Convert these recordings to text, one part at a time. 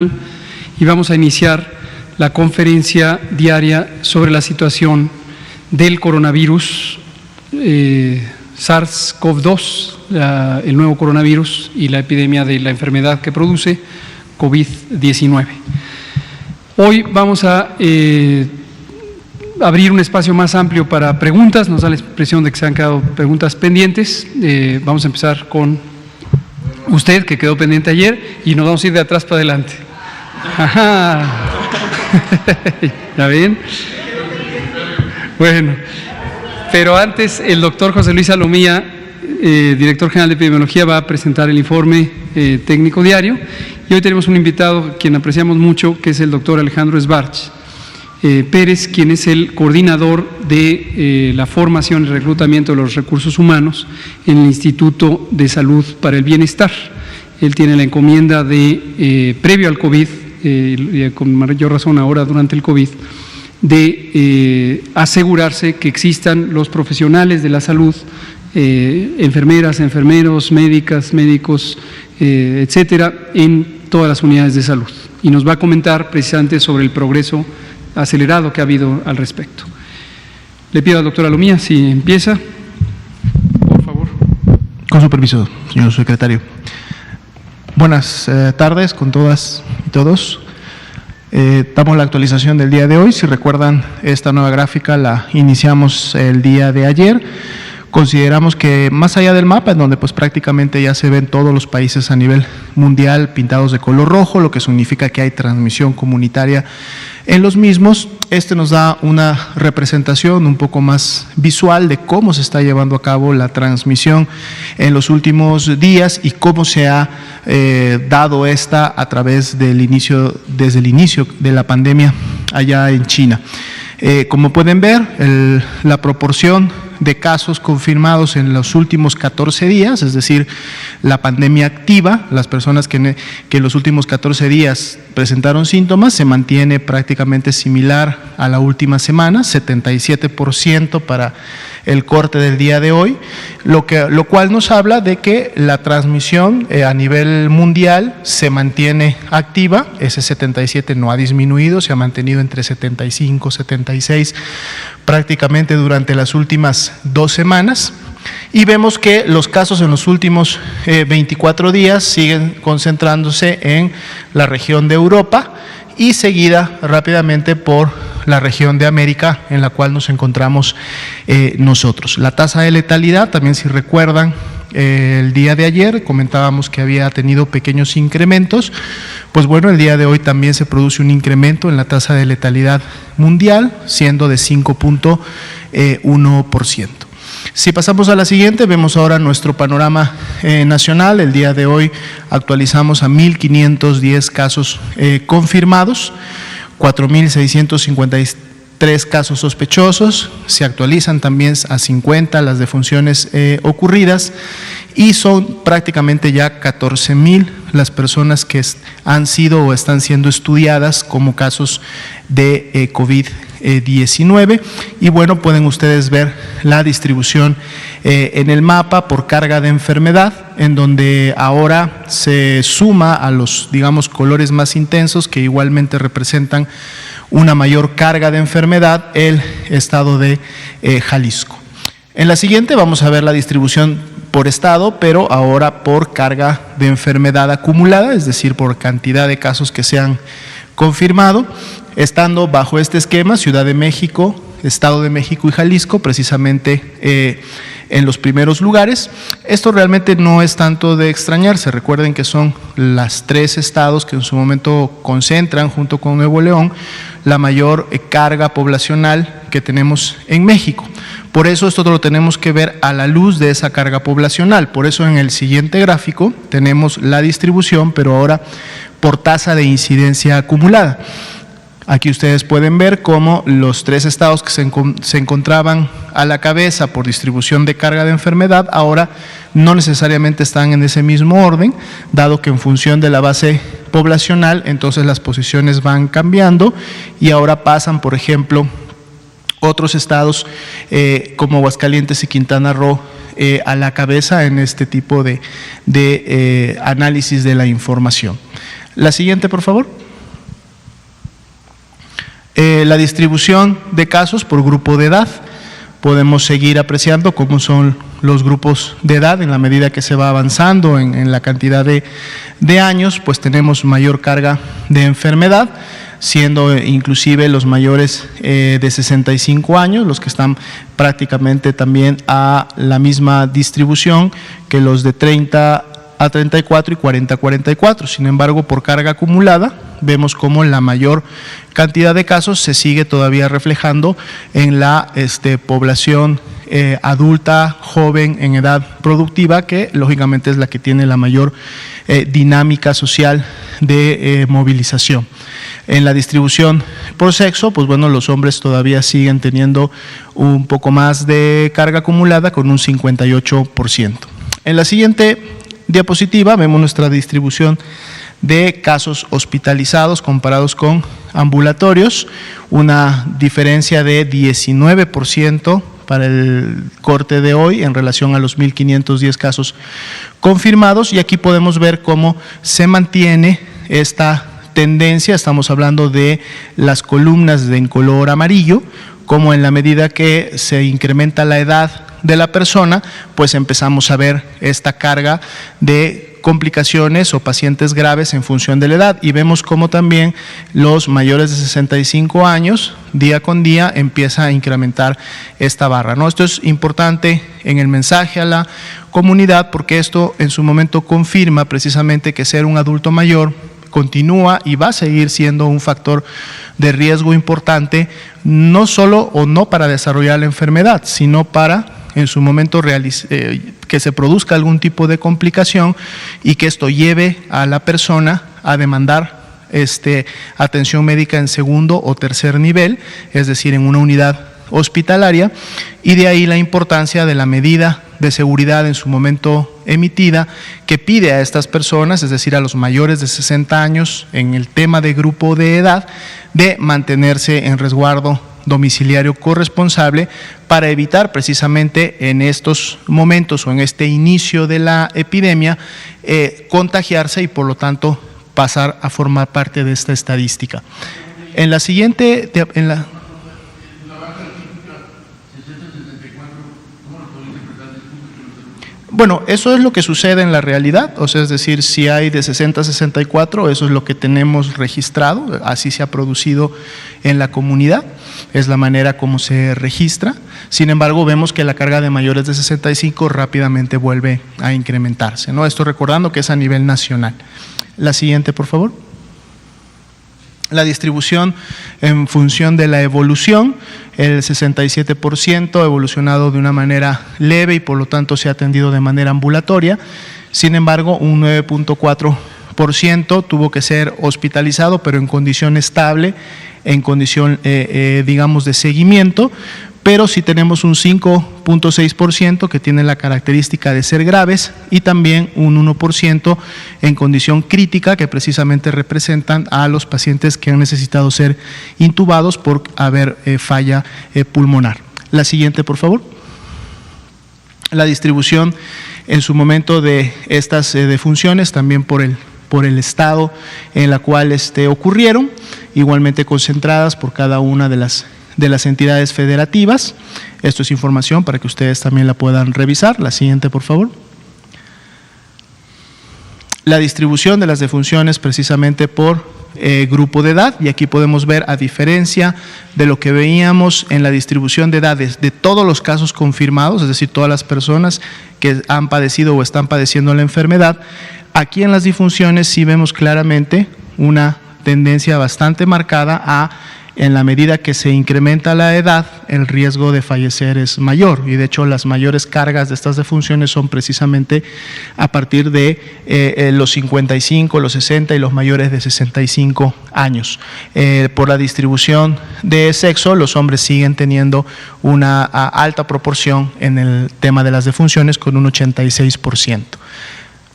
y vamos a iniciar la conferencia diaria sobre la situación del coronavirus SARS-CoV-2, el nuevo coronavirus y la epidemia de la enfermedad que produce COVID-19. Hoy vamos a abrir un espacio más amplio para preguntas. Nos da la impresión de que se han quedado preguntas pendientes. Vamos a empezar con usted, que quedó pendiente ayer, y nos vamos a ir de atrás para adelante. Ajá. ¿Ya ven? Bueno, pero antes el doctor José Luis Salomía, director general de epidemiología, va a presentar el informe técnico diario, y hoy tenemos un invitado quien apreciamos mucho, que es el doctor Alejandro Sbarch Pérez, quien es el coordinador de la formación y reclutamiento de los recursos humanos en el Instituto de Salud para el Bienestar. Él tiene la encomienda de, previo al COVID, con mayor razón ahora durante el COVID, de asegurarse que existan los profesionales de la salud, enfermeras, enfermeros, médicas, médicos, etcétera, en todas las unidades de salud. Y nos va a comentar precisamente sobre el progreso acelerado que ha habido al respecto. Le pido al doctor Salomía si empieza, por favor. Con su permiso, señor secretario. Buenas tardes con todas y todos. Damos la actualización del día de hoy. Si recuerdan, esta nueva gráfica la iniciamos el día de ayer. Consideramos que más allá del mapa, en donde pues prácticamente ya se ven todos los países a nivel mundial pintados de color rojo, lo que significa que hay transmisión comunitaria en los mismos, nos da una representación un poco más visual de cómo se está llevando a cabo la transmisión en los últimos días y cómo se ha dado esta a través desde el inicio de la pandemia allá en China. Como pueden ver, la proporción de casos confirmados en los últimos 14 días, es decir, la pandemia activa, las personas que en los últimos 14 días presentaron síntomas, se mantiene prácticamente similar a la última semana, 77% para el corte del día de hoy, lo cual nos habla de que la transmisión a nivel mundial se mantiene activa. Ese 77 no ha disminuido, se ha mantenido entre 75 y 76 prácticamente durante las últimas 2 semanas, y vemos que los casos en los últimos 24 días siguen concentrándose en la región de Europa y seguida rápidamente por la región de América, en la cual nos encontramos nosotros. La tasa de letalidad, también si recuerdan, el día de ayer comentábamos que había tenido pequeños incrementos. Pues bueno, el día de hoy también se produce un incremento en la tasa de letalidad mundial, siendo de 5.1%. Si pasamos a la siguiente, vemos ahora nuestro panorama nacional. El día de hoy actualizamos a 1.510 casos confirmados, 4.653 casos sospechosos, se actualizan también a 50 las defunciones ocurridas, y son prácticamente ya 14.000 las personas que han sido o están siendo estudiadas como casos de COVID-19. Y bueno, pueden ustedes ver la distribución en el mapa por carga de enfermedad, en donde ahora se suma a los, digamos, colores más intensos, que igualmente representan una mayor carga de enfermedad, el estado de Jalisco. En la siguiente vamos a ver la distribución por estado, pero ahora por carga de enfermedad acumulada, es decir, por cantidad de casos que se han confirmado, estando bajo este esquema Ciudad de México, Estado de México y Jalisco, precisamente en los primeros lugares. Esto realmente no es tanto de extrañarse. Recuerden que son los 3 estados que en su momento concentran, junto con Nuevo León, la mayor carga poblacional que tenemos en México. Por eso esto lo tenemos que ver a la luz de esa carga poblacional. Por eso en el siguiente gráfico tenemos la distribución, pero ahora por tasa de incidencia acumulada. Aquí ustedes pueden ver cómo los 3 estados que se encontraban a la cabeza por distribución de carga de enfermedad ahora no necesariamente están en ese mismo orden, dado que en función de la base poblacional, entonces las posiciones van cambiando y ahora pasan, por ejemplo, otros estados como Aguascalientes y Quintana Roo a la cabeza en este tipo de análisis de la información. La siguiente, por favor. La distribución de casos por grupo de edad. Podemos seguir apreciando cómo son los grupos de edad en la medida que se va avanzando en la cantidad de años, pues tenemos mayor carga de enfermedad, siendo inclusive los mayores de 65 años, los que están prácticamente también a la misma distribución que los de 30 a 34 y 40 a 44. Sin embargo, por carga acumulada, vemos cómo la mayor cantidad de casos se sigue todavía reflejando en la población adulta, joven, en edad productiva, que lógicamente es la que tiene la mayor dinámica social de movilización. En la distribución por sexo, pues bueno, los hombres todavía siguen teniendo un poco más de carga acumulada con un 58%. En la siguiente diapositiva vemos nuestra distribución de casos hospitalizados comparados con ambulatorios, una diferencia de 19% para el corte de hoy en relación a los 1.510 casos confirmados, y aquí podemos ver cómo se mantiene esta tendencia. Estamos hablando de las columnas en color amarillo, como en la medida que se incrementa la edad de la persona, pues empezamos a ver esta carga de complicaciones o pacientes graves en función de la edad, y vemos cómo también los mayores de 65 años día con día empieza a incrementar esta barra, ¿no? Esto es importante en el mensaje a la comunidad, porque esto en su momento confirma precisamente que ser un adulto mayor continúa y va a seguir siendo un factor de riesgo importante, no solo o no para desarrollar la enfermedad, sino para en su momento que se produzca algún tipo de complicación y que esto lleve a la persona a demandar atención médica en segundo o tercer nivel, es decir, en una unidad hospitalaria, y de ahí la importancia de la medida de seguridad en su momento emitida, que pide a estas personas, es decir, a los mayores de 60 años, en el tema de grupo de edad, de mantenerse en resguardo domiciliario corresponsable para evitar precisamente en estos momentos o en este inicio de la epidemia contagiarse y por lo tanto pasar a formar parte de esta estadística. En la siguiente, bueno, eso es lo que sucede en la realidad, o sea, es decir, si hay de 60 a 64, eso es lo que tenemos registrado, así se ha producido en la comunidad, es la manera como se registra. Sin embargo, vemos que la carga de mayores de 65 rápidamente vuelve a incrementarse, ¿no? Esto recordando que es a nivel nacional. La siguiente, por favor. La distribución en función de la evolución, el 67% ha evolucionado de una manera leve y por lo tanto se ha atendido de manera ambulatoria. Sin embargo, un 9.4% tuvo que ser hospitalizado, pero en condición estable, en condición, digamos, de seguimiento. Pero sí tenemos un 5.6% que tiene la característica de ser graves y también un 1% en condición crítica, que precisamente representan a los pacientes que han necesitado ser intubados por haber falla pulmonar. La siguiente, por favor. La distribución en su momento de estas defunciones también por el estado en la cual ocurrieron, igualmente concentradas por cada una de las entidades federativas. Esto es información para que ustedes también la puedan revisar. La siguiente, por favor. La distribución de las defunciones precisamente por grupo de edad, y aquí podemos ver, a diferencia de lo que veíamos en la distribución de edades de todos los casos confirmados, es decir, todas las personas que han padecido o están padeciendo la enfermedad, aquí en las difunciones sí vemos claramente una tendencia bastante marcada a, en la medida que se incrementa la edad, el riesgo de fallecer es mayor, y de hecho las mayores cargas de estas defunciones son precisamente a partir de los 55, los 60 y los mayores de 65 años. Por la distribución de sexo, los hombres siguen teniendo una alta proporción en el tema de las defunciones, con un 86%.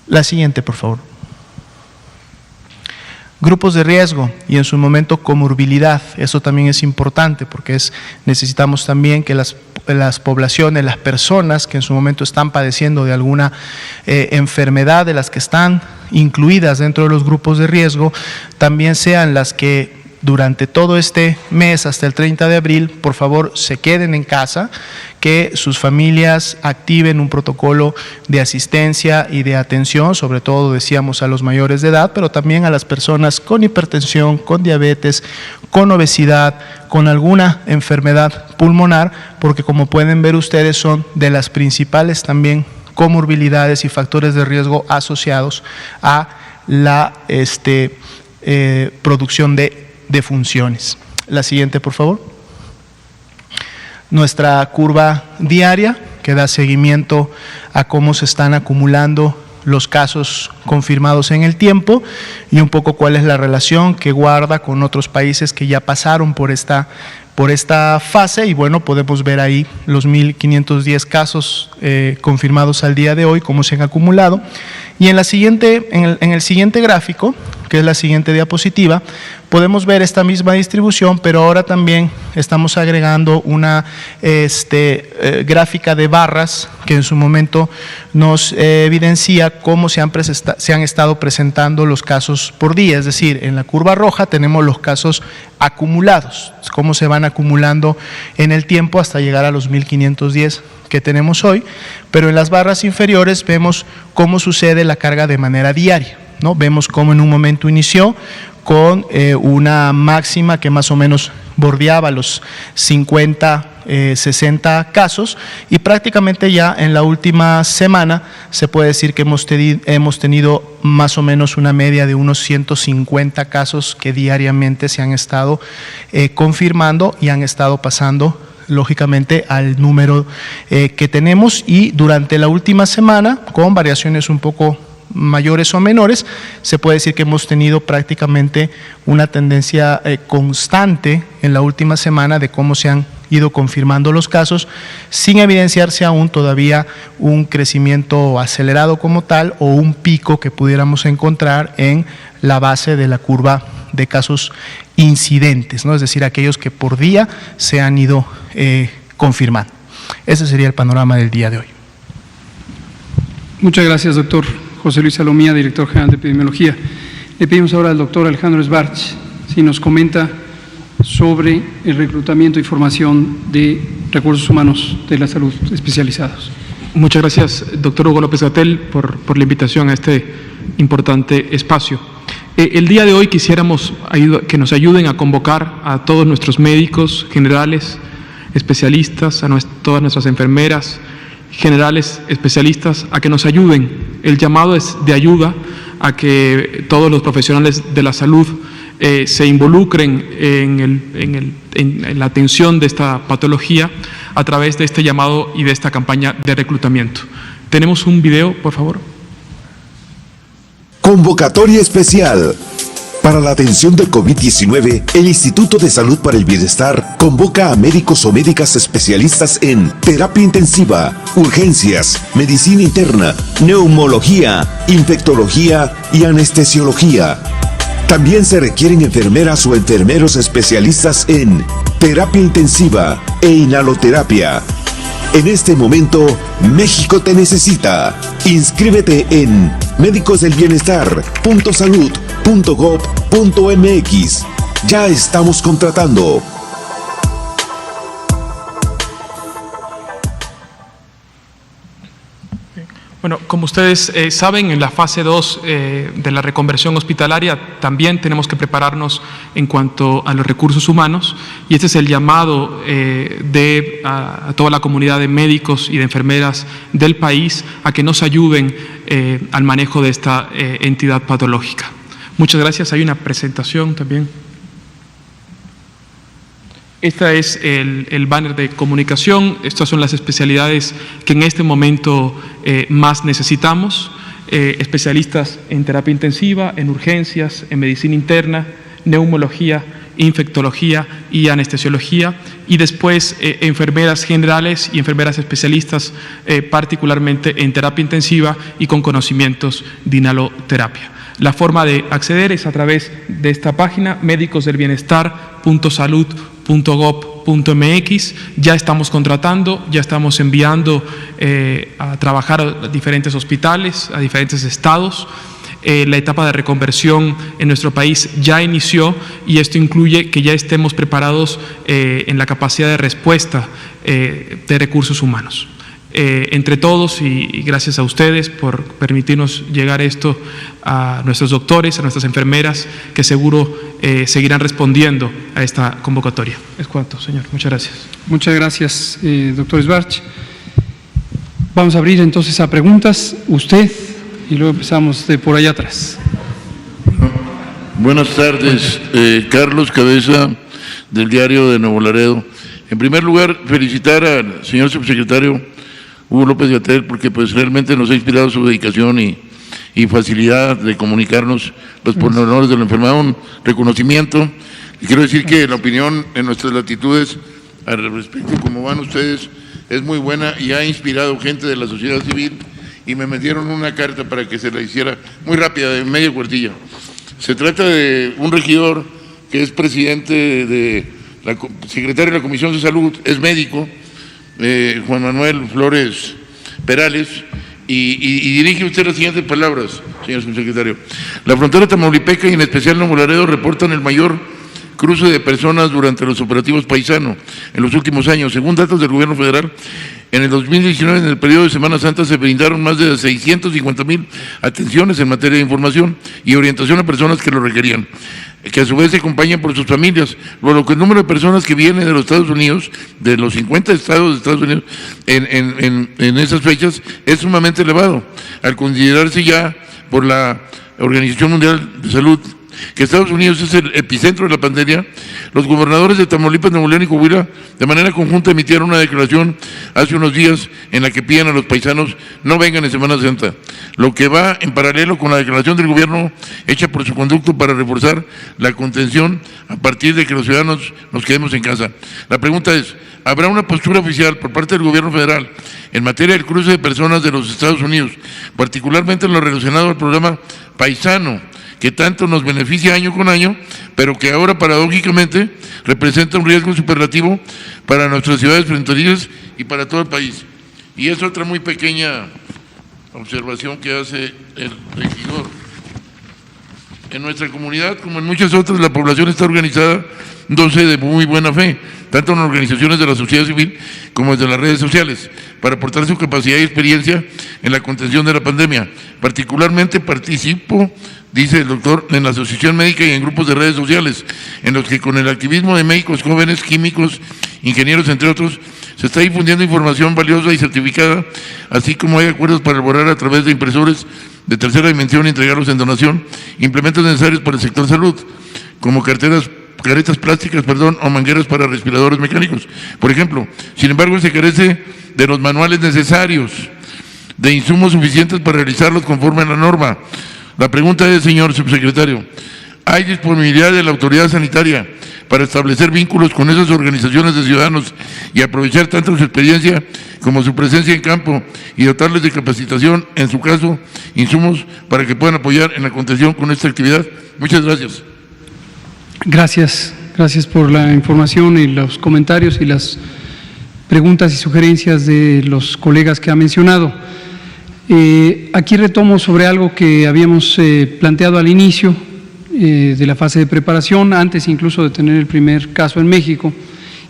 La siguiente, por favor. Grupos de riesgo y en su momento comorbilidad, eso también es importante porque necesitamos también que las poblaciones, las personas que en su momento están padeciendo de alguna enfermedad de las que están incluidas dentro de los grupos de riesgo, también sean las que durante todo este mes hasta el 30 de abril, por favor, se queden en casa, que sus familias activen un protocolo de asistencia y de atención, sobre todo decíamos a los mayores de edad, pero también a las personas con hipertensión, con diabetes, con obesidad, con alguna enfermedad pulmonar, porque como pueden ver ustedes son de las principales también comorbilidades y factores de riesgo asociados a la producción de funciones. La siguiente, por favor. Nuestra curva diaria que da seguimiento a cómo se están acumulando los casos confirmados en el tiempo y un poco cuál es la relación que guarda con otros países que ya pasaron por esta fase, y bueno, podemos ver ahí los 1.510 casos confirmados al día de hoy, cómo se han acumulado. Y en el siguiente gráfico, que es la siguiente diapositiva, podemos ver esta misma distribución, pero ahora también estamos agregando una gráfica de barras que en su momento nos evidencia cómo se han estado presentando los casos por día, es decir, en la curva roja tenemos los casos acumulados, cómo se van acumulando en el tiempo hasta llegar a los 1.510 que tenemos hoy, pero en las barras inferiores vemos cómo sucede la carga de manera diaria, ¿no? Vemos cómo en un momento inició con una máxima que más o menos bordeaba los 50, 60 casos, y prácticamente ya en la última semana se puede decir que hemos tenido más o menos una media de unos 150 casos que diariamente se han estado confirmando y han estado pasando lógicamente al número que tenemos, y durante la última semana, con variaciones un poco mayores o menores, se puede decir que hemos tenido prácticamente una tendencia constante en la última semana de cómo se han ido confirmando los casos, sin evidenciarse aún todavía un crecimiento acelerado como tal o un pico que pudiéramos encontrar en la base de la curva de casos incidentes, ¿no? Es decir, aquellos que por día se han ido confirmando. Ese sería el panorama del día de hoy. Muchas gracias, doctor José Luis Salomía, director general de epidemiología. Le pedimos ahora al doctor Alejandro Sbarch si nos comenta sobre el reclutamiento y formación de recursos humanos de la salud especializados. Muchas gracias, doctor Hugo López-Gatell, por la invitación a este importante espacio. El día de hoy quisiéramos que nos ayuden a convocar a todos nuestros médicos generales, especialistas, a todas nuestras enfermeras generales, especialistas, a que nos ayuden. El llamado es de ayuda a que todos los profesionales de la salud se involucren en la atención de esta patología a través de este llamado y de esta campaña de reclutamiento. ¿Tenemos un video, por favor? Convocatoria especial. Para la atención del COVID-19, el Instituto de Salud para el Bienestar convoca a médicos o médicas especialistas en terapia intensiva, urgencias, medicina interna, neumología, infectología y anestesiología. También se requieren enfermeras o enfermeros especialistas en terapia intensiva e inhaloterapia. En este momento, México te necesita. Inscríbete en médicosdelbienestar.salud.gov.mx. Ya estamos contratando. Bueno, como ustedes saben, en la fase 2 de la reconversión hospitalaria también tenemos que prepararnos en cuanto a los recursos humanos, y este es el llamado a toda la comunidad de médicos y de enfermeras del país a que nos ayuden al manejo de esta entidad patológica. Muchas gracias. Hay una presentación también. Este es el banner de comunicación. Estas son las especialidades que en este momento más necesitamos. Especialistas en terapia intensiva, en urgencias, en medicina interna, neumología, infectología y anestesiología. Y después enfermeras generales y enfermeras especialistas, particularmente en terapia intensiva y con conocimientos de inhaloterapia. La forma de acceder es a través de esta página, medicosdelbienestar.salud.gov.mx. Ya estamos contratando, ya estamos enviando a trabajar a diferentes hospitales, a diferentes estados. La etapa de reconversión en nuestro país ya inició y esto incluye que ya estemos preparados en la capacidad de respuesta de recursos humanos. Entre todos y gracias a ustedes por permitirnos llegar esto a nuestros doctores, a nuestras enfermeras, que seguro seguirán respondiendo a esta convocatoria. Es cuanto, señor. Muchas gracias. Muchas gracias, doctor Sbarch. Vamos a abrir entonces a preguntas. Usted, y luego empezamos de por allá atrás. Buenas tardes, Carlos Cabeza, del Diario de Nuevo Laredo. En primer lugar, felicitar al señor subsecretario Hugo López-Gatell, porque pues realmente nos ha inspirado su dedicación y facilidad de comunicarnos los pormenores de la enfermedad, un reconocimiento. Y quiero decir que la opinión en nuestras latitudes al respecto, como van ustedes, es muy buena y ha inspirado gente de la sociedad civil, y me metieron una carta para que se la hiciera muy rápida, de media cuartilla. Se trata de un regidor que es presidente de la secretario de la Comisión de Salud, es médico, Juan Manuel Flores Perales, y dirige usted las siguientes palabras, señor subsecretario. La frontera tamaulipeca y en especial Nuevo Laredo reportan el mayor cruce de personas durante los operativos Paisano en los últimos años. Según datos del gobierno federal, en el 2019, en el periodo de Semana Santa, se brindaron más de 650,000 atenciones en materia de información y orientación a personas que lo requerían, que a su vez se acompañan por sus familias, por lo que el número de personas que vienen de los Estados Unidos, de los 50 estados de Estados Unidos, en esas fechas, es sumamente elevado, al considerarse ya por la Organización Mundial de Salud que Estados Unidos es el epicentro de la pandemia. Los gobernadores de Tamaulipas, Nuevo León y Coahuila de manera conjunta emitieron una declaración hace unos días en la que piden a los paisanos no vengan en Semana Santa, lo que va en paralelo con la declaración del gobierno hecha por su conducto para reforzar la contención a partir de que los ciudadanos nos quedemos en casa. La pregunta es, ¿habrá una postura oficial por parte del gobierno federal en materia del cruce de personas de los Estados Unidos, particularmente en lo relacionado al programa Paisano, que tanto nos beneficia año con año, pero que ahora paradójicamente representa un riesgo superlativo para nuestras ciudades fronterizas y para todo el país? Y es otra muy pequeña observación que hace el regidor. En nuestra comunidad, como en muchas otras, la población está organizada, de muy buena fe, tanto en organizaciones de la sociedad civil como desde las redes sociales, para aportar su capacidad y experiencia en la contención de la pandemia. Particularmente participo, dice el doctor, en la asociación médica y en grupos de redes sociales, en los que con el activismo de médicos jóvenes, químicos, ingenieros, entre otros, se está difundiendo información valiosa y certificada, así como hay acuerdos para elaborar a través de impresores de tercera dimensión y entregarlos en donación, implementos necesarios para el sector salud, como caretas plásticas, o mangueras para respiradores mecánicos, por ejemplo. Sin embargo, se carece de los manuales necesarios, de insumos suficientes para realizarlos conforme a la norma. La pregunta es, señor subsecretario, ¿hay disponibilidad de la autoridad sanitaria para establecer vínculos con esas organizaciones de ciudadanos y aprovechar tanto su experiencia como su presencia en campo y dotarles de capacitación, en su caso, insumos para que puedan apoyar en la contención con esta actividad? Muchas gracias. Gracias por la información y los comentarios y las preguntas y sugerencias de los colegas que ha mencionado. Aquí retomo sobre algo que habíamos planteado al inicio de la fase de preparación, antes incluso de tener el primer caso en México,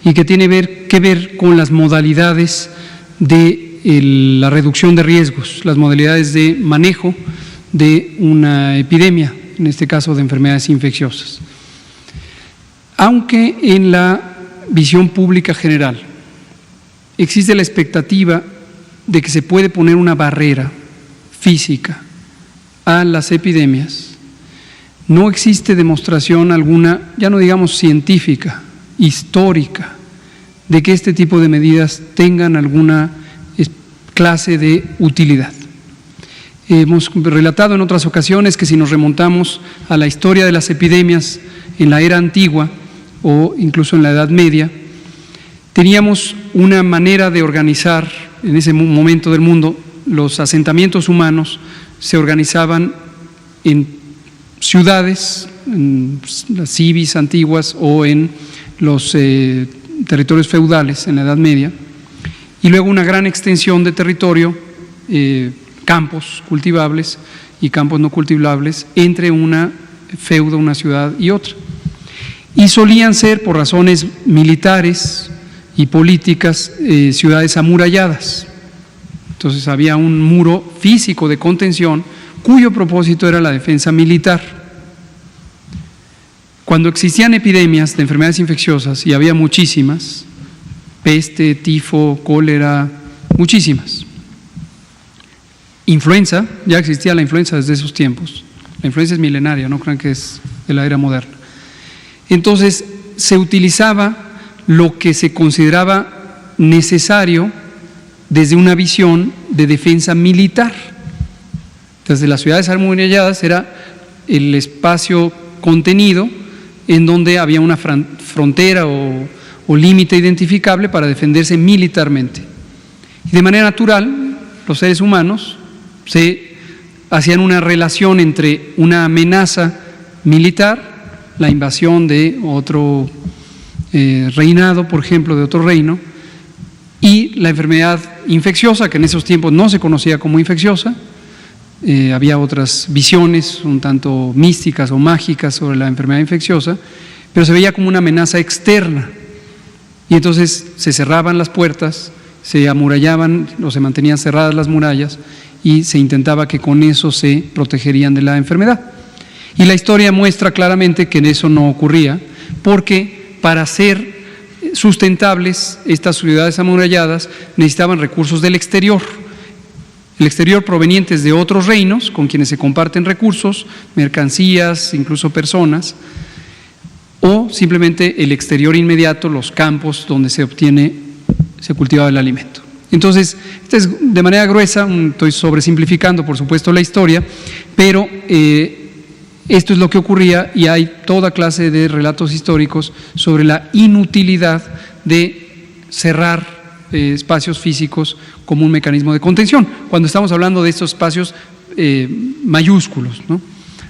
y que tiene que ver con las modalidades de la reducción de riesgos, las modalidades de manejo de una epidemia, en este caso de enfermedades infecciosas. Aunque en la visión pública general existe la expectativa de que se puede poner una barrera física a las epidemias, no existe demostración alguna, ya no digamos científica, histórica, de que este tipo de medidas tengan alguna clase de utilidad. Hemos relatado en otras ocasiones que si nos remontamos a la historia de las epidemias en la era antigua o incluso en la Edad Media, teníamos una manera de organizar en ese momento del mundo. Los asentamientos humanos se organizaban en ciudades, en las civis antiguas o en los territorios feudales en la Edad Media, y luego una gran extensión de territorio, campos cultivables y campos no cultivables entre una feudo, una ciudad y otra. Y solían ser, por razones militares y políticas, ciudades amuralladas. Entonces había un muro físico de contención cuyo propósito era la defensa militar. Cuando existían epidemias de enfermedades infecciosas, y había muchísimas, peste, tifo, cólera, muchísimas. Influenza, ya existía la influenza desde esos tiempos. La influenza es milenaria, no crean que es de la era moderna. Entonces se utilizaba lo que se consideraba necesario desde una visión de defensa militar. Desde las ciudades amuralladas era el espacio contenido en donde había una frontera o límite identificable para defenderse militarmente. Y de manera natural, los seres humanos se hacían una relación entre una amenaza militar, la invasión de otro reinado, por ejemplo, de otro reino, y la enfermedad infecciosa, que en esos tiempos no se conocía como infecciosa. Había otras visiones un tanto místicas o mágicas sobre la enfermedad infecciosa, pero se veía como una amenaza externa. Y entonces se cerraban las puertas, se amurallaban o se mantenían cerradas las murallas y se intentaba que con eso se protegerían de la enfermedad. Y la historia muestra claramente que eso no ocurría, porque para ser sustentables estas ciudades amuralladas necesitaban recursos del exterior. El exterior provenientes de otros reinos con quienes se comparten recursos, mercancías, incluso personas, o simplemente el exterior inmediato, los campos donde se cultivaba el alimento. Entonces, esta es de manera gruesa, estoy sobresimplificando por supuesto la historia, pero esto es lo que ocurría, y hay toda clase de relatos históricos sobre la inutilidad de cerrar espacios físicos como un mecanismo de contención, cuando estamos hablando de estos espacios mayúsculos, ¿no?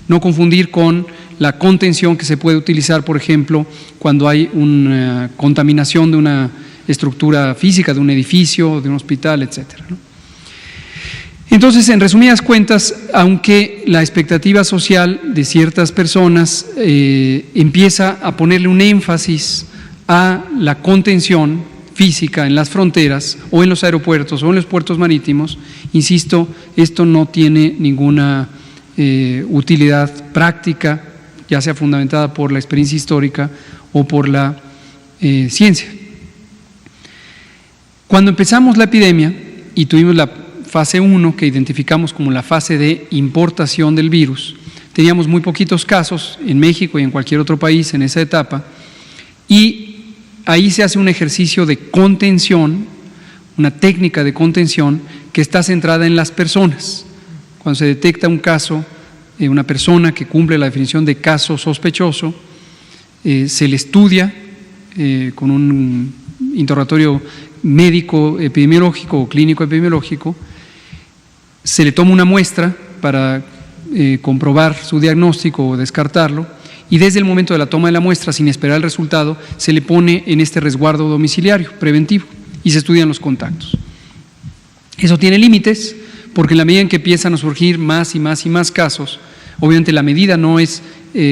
No confundir con la contención que se puede utilizar, por ejemplo, cuando hay una contaminación de una estructura física, de un edificio, de un hospital, etcétera, ¿no? Entonces, en resumidas cuentas, aunque la expectativa social de ciertas personas empieza a ponerle un énfasis a la contención física en las fronteras o en los aeropuertos o en los puertos marítimos, insisto, esto no tiene ninguna utilidad práctica, ya sea fundamentada por la experiencia histórica o por la ciencia. Cuando empezamos la epidemia y tuvimos la fase 1, que identificamos como la fase de importación del virus, teníamos muy poquitos casos en México y en cualquier otro país en esa etapa, y ahí se hace un ejercicio de contención, una técnica de contención que está centrada en las personas. Cuando se detecta un caso, una persona que cumple la definición de caso sospechoso, se le estudia con un interrogatorio médico epidemiológico o clínico epidemiológico, se le toma una muestra para comprobar su diagnóstico o descartarlo, y desde el momento de la toma de la muestra, sin esperar el resultado, se le pone en este resguardo domiciliario preventivo y se estudian los contactos. Eso tiene límites, porque en la medida en que empiezan a surgir más y más y más casos, obviamente la medida no es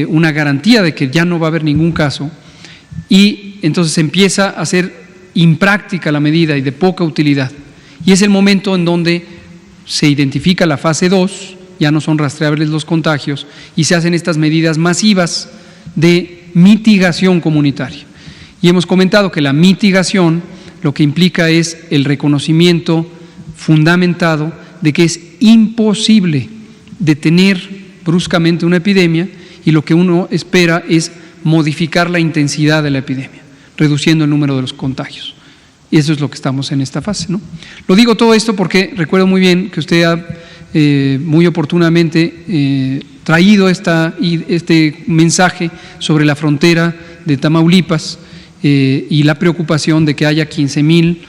una garantía de que ya no va a haber ningún caso, y entonces empieza a ser impráctica la medida y de poca utilidad. Y es el momento en donde se identifica la fase 2, ya no son rastreables los contagios, y se hacen estas medidas masivas de mitigación comunitaria. Y hemos comentado que la mitigación lo que implica es el reconocimiento fundamentado de que es imposible detener bruscamente una epidemia, y lo que uno espera es modificar la intensidad de la epidemia, reduciendo el número de los contagios. Y eso es lo que estamos en esta fase, ¿no? Lo digo todo esto porque recuerdo muy bien que usted ha muy oportunamente traído este mensaje sobre la frontera de Tamaulipas y la preocupación de que haya 15,000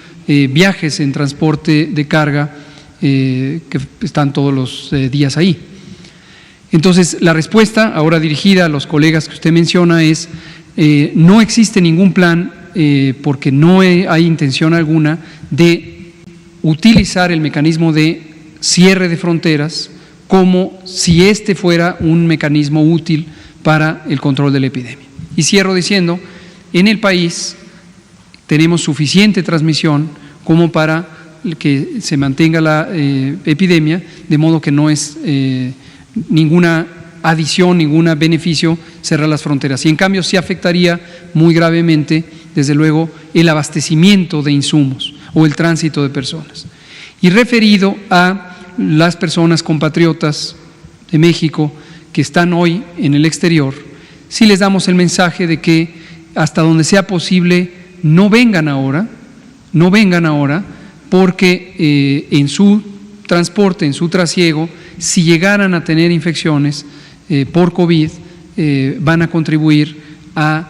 viajes en transporte de carga que están todos los días ahí. Entonces, la respuesta, ahora dirigida a los colegas que usted menciona, es no existe ningún plan, porque no hay intención alguna de utilizar el mecanismo de cierre de fronteras como si este fuera un mecanismo útil para el control de la epidemia. Y cierro diciendo, en el país tenemos suficiente transmisión como para que se mantenga la epidemia, de modo que no es ninguna adición, ningún beneficio cerrar las fronteras. Y en cambio sí afectaría muy gravemente, desde luego, el abastecimiento de insumos o el tránsito de personas. Y referido a las personas compatriotas de México que están hoy en el exterior, sí les damos el mensaje de que hasta donde sea posible no vengan ahora, porque en su transporte, en su trasiego, si llegaran a tener infecciones por COVID, van a contribuir a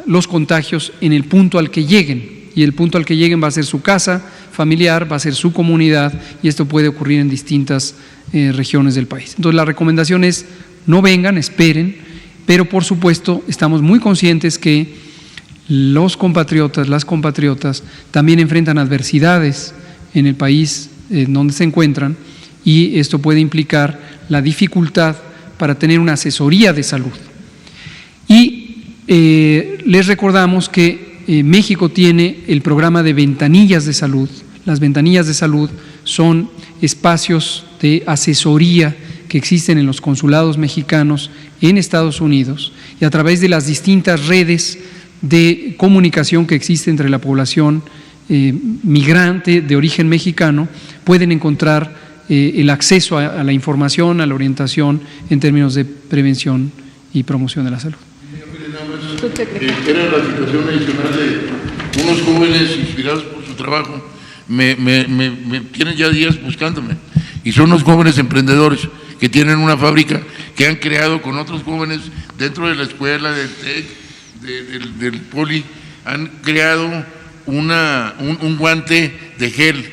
los contagios en el punto al que lleguen, y el punto al que lleguen va a ser su casa familiar, va a ser su comunidad, y esto puede ocurrir en distintas regiones del país. Entonces la recomendación es no vengan, esperen, pero por supuesto estamos muy conscientes que los compatriotas, las compatriotas también enfrentan adversidades en el país en donde se encuentran, y esto puede implicar la dificultad para tener una asesoría de salud. Y les recordamos que México tiene el programa de ventanillas de salud. Las ventanillas de salud son espacios de asesoría que existen en los consulados mexicanos en Estados Unidos, y a través de las distintas redes de comunicación que existe entre la población migrante de origen mexicano, pueden encontrar el acceso a la información, a la orientación en términos de prevención y promoción de la salud. Era la situación adicional de unos jóvenes inspirados por su trabajo, me tienen ya días buscándome, y son unos jóvenes emprendedores que tienen una fábrica que han creado con otros jóvenes dentro de la escuela, del TEC, del Poli, han creado un guante de gel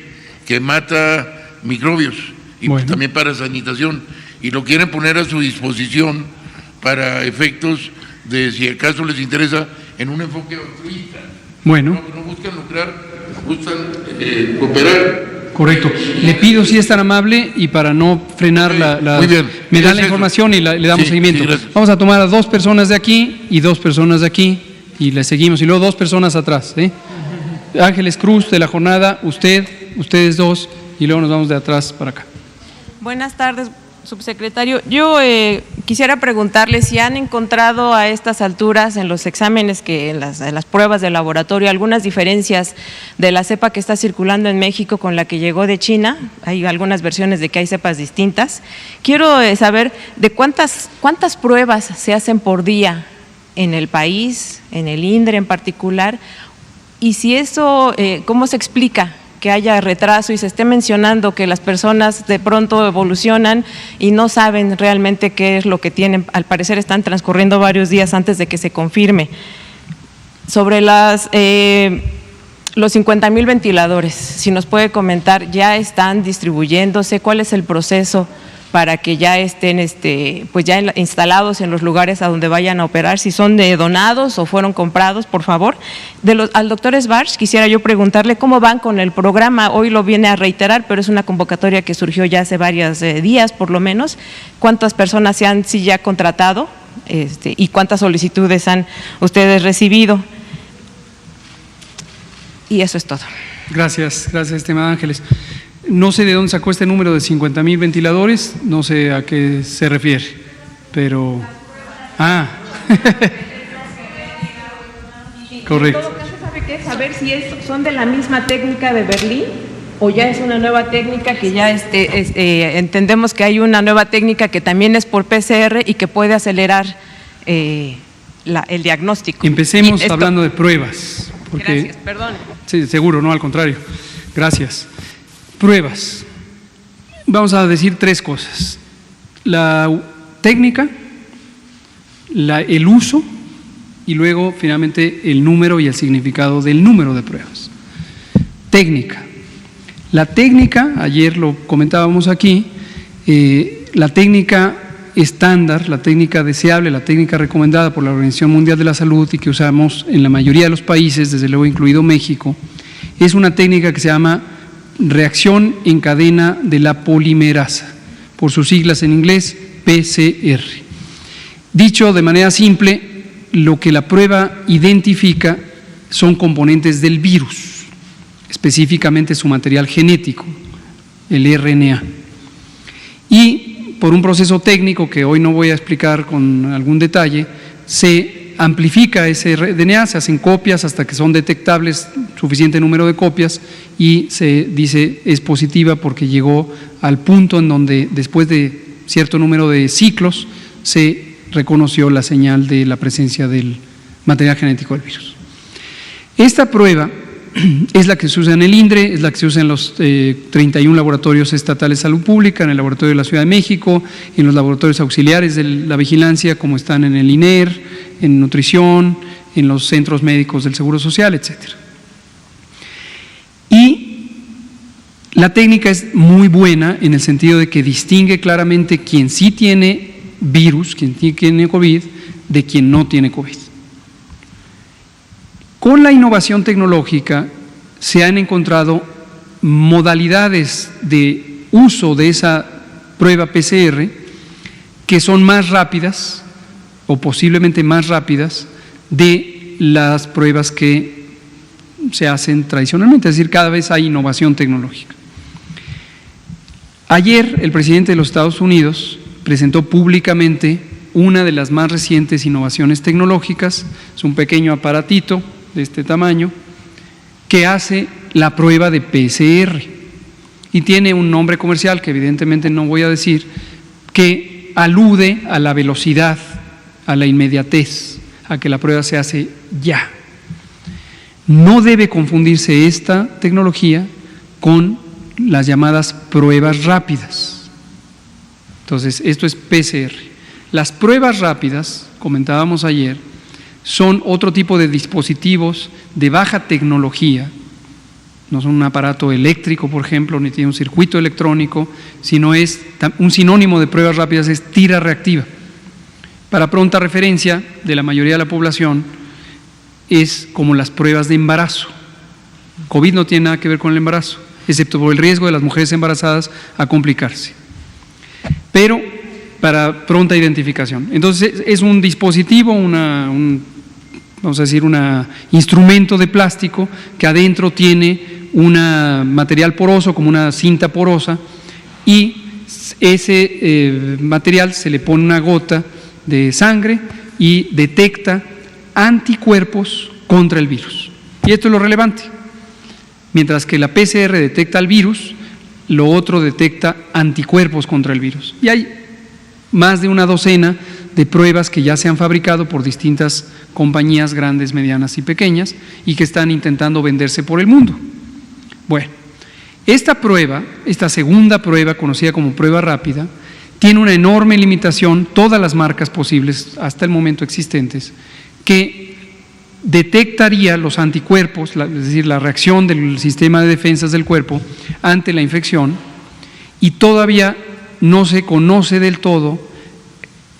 que mata microbios y también para sanitación, y lo quieren poner a su disposición para efectos de, si acaso les interesa, en un enfoque altruista. Bueno. No buscan lucrar, buscan cooperar. Correcto. Le pido, si es tan amable, y para no frenar Muy bien. me da la información y le damos seguimiento. Sí, vamos a tomar a 2 personas de aquí y 2 personas de aquí, y le seguimos, y luego 2 personas atrás. Ángeles Cruz, de la jornada, ustedes 2, y luego nos vamos de atrás para acá. Buenas tardes, subsecretario. Yo quisiera preguntarle si han encontrado a estas alturas en los exámenes, en las pruebas de laboratorio, algunas diferencias de la cepa que está circulando en México con la que llegó de China. Hay algunas versiones de que hay cepas distintas. Quiero saber de cuántas pruebas se hacen por día en el país, en el INDRE en particular, y si eso, ¿cómo se explica que haya retraso y se esté mencionando que las personas de pronto evolucionan y no saben realmente qué es lo que tienen? Al parecer están transcurriendo varios días antes de que se confirme. Sobre los 50,000 ventiladores, si nos puede comentar, ¿ya están distribuyéndose? ¿Cuál es el proceso para que ya estén pues ya instalados en los lugares a donde vayan a operar? Si son donados o fueron comprados, por favor. Al doctor Schwartz quisiera yo preguntarle cómo van con el programa. Hoy lo viene a reiterar, pero es una convocatoria que surgió ya hace varios días, por lo menos. ¿Cuántas personas se han ya contratado y cuántas solicitudes han ustedes recibido? Y eso es todo. Gracias, estimada Ángeles. No sé de dónde sacó este número de 50,000 ventiladores, no sé a qué se refiere, pero… Correcto. En todo caso, ¿sabe qué? Saber si son de la misma técnica de Berlín o ya es una nueva técnica que ya entendemos que hay una nueva técnica que también es por PCR y que puede acelerar el diagnóstico. Empecemos hablando de pruebas. Porque, gracias, perdón. Sí, seguro, no, al contrario. Gracias. Pruebas. Vamos a decir 3 cosas: la técnica, el uso, y luego finalmente el número y el significado del número de pruebas. Técnica. La técnica, ayer lo comentábamos aquí, la técnica estándar, la técnica deseable, la técnica recomendada por la Organización Mundial de la Salud y que usamos en la mayoría de los países, desde luego incluido México, es una técnica que se llama reacción en cadena de la polimerasa, por sus siglas en inglés PCR. Dicho de manera simple, lo que la prueba identifica son componentes del virus, específicamente su material genético, el RNA. Y por un proceso técnico que hoy no voy a explicar con algún detalle, se amplifica ese RNA, se hacen copias hasta que son detectables suficiente número de copias y se dice es positiva porque llegó al punto en donde después de cierto número de ciclos se reconoció la señal de la presencia del material genético del virus. Esta prueba es la que se usa en el INDRE, es la que se usa en los 31 laboratorios estatales de salud pública, en el laboratorio de la Ciudad de México, en los laboratorios auxiliares de la vigilancia, como están en el INER, en nutrición, en los centros médicos del Seguro Social, etc. Y la técnica es muy buena en el sentido de que distingue claramente quién sí tiene virus, quién tiene COVID, de quien no tiene COVID. Con la innovación tecnológica se han encontrado modalidades de uso de esa prueba PCR que son más rápidas o posiblemente más rápidas de las pruebas que se hacen tradicionalmente, es decir, cada vez hay innovación tecnológica. Ayer el presidente de los Estados Unidos presentó públicamente una de las más recientes innovaciones tecnológicas, es un pequeño aparatito de este tamaño, que hace la prueba de PCR y tiene un nombre comercial que evidentemente no voy a decir, que alude a la velocidad, a la inmediatez, a que la prueba se hace ya. No debe confundirse esta tecnología con las llamadas pruebas rápidas. Entonces, esto es PCR. Las pruebas rápidas, comentábamos ayer, son otro tipo de dispositivos de baja tecnología, no son un aparato eléctrico, por ejemplo, ni tiene un circuito electrónico, sino es un sinónimo de pruebas rápidas, es tira reactiva. Para pronta referencia de la mayoría de la población, es como las pruebas de embarazo. COVID no tiene nada que ver con el embarazo, excepto por el riesgo de las mujeres embarazadas a complicarse. Pero para pronta identificación. Entonces, es un dispositivo, vamos a decir, un instrumento de plástico que adentro tiene un material poroso, como una cinta porosa, y ese material se le pone una gota de sangre y detecta anticuerpos contra el virus. Y esto es lo relevante. Mientras que la PCR detecta el virus, lo otro detecta anticuerpos contra el virus. Y hay más de una docena de pruebas que ya se han fabricado por distintas compañías grandes, medianas y pequeñas y que están intentando venderse por el mundo. Bueno, esta prueba, esta segunda prueba conocida como prueba rápida, tiene una enorme limitación, todas las marcas posibles hasta el momento existentes, que detectaría los anticuerpos, es decir, la reacción del sistema de defensas del cuerpo ante la infección, y todavía no se conoce del todo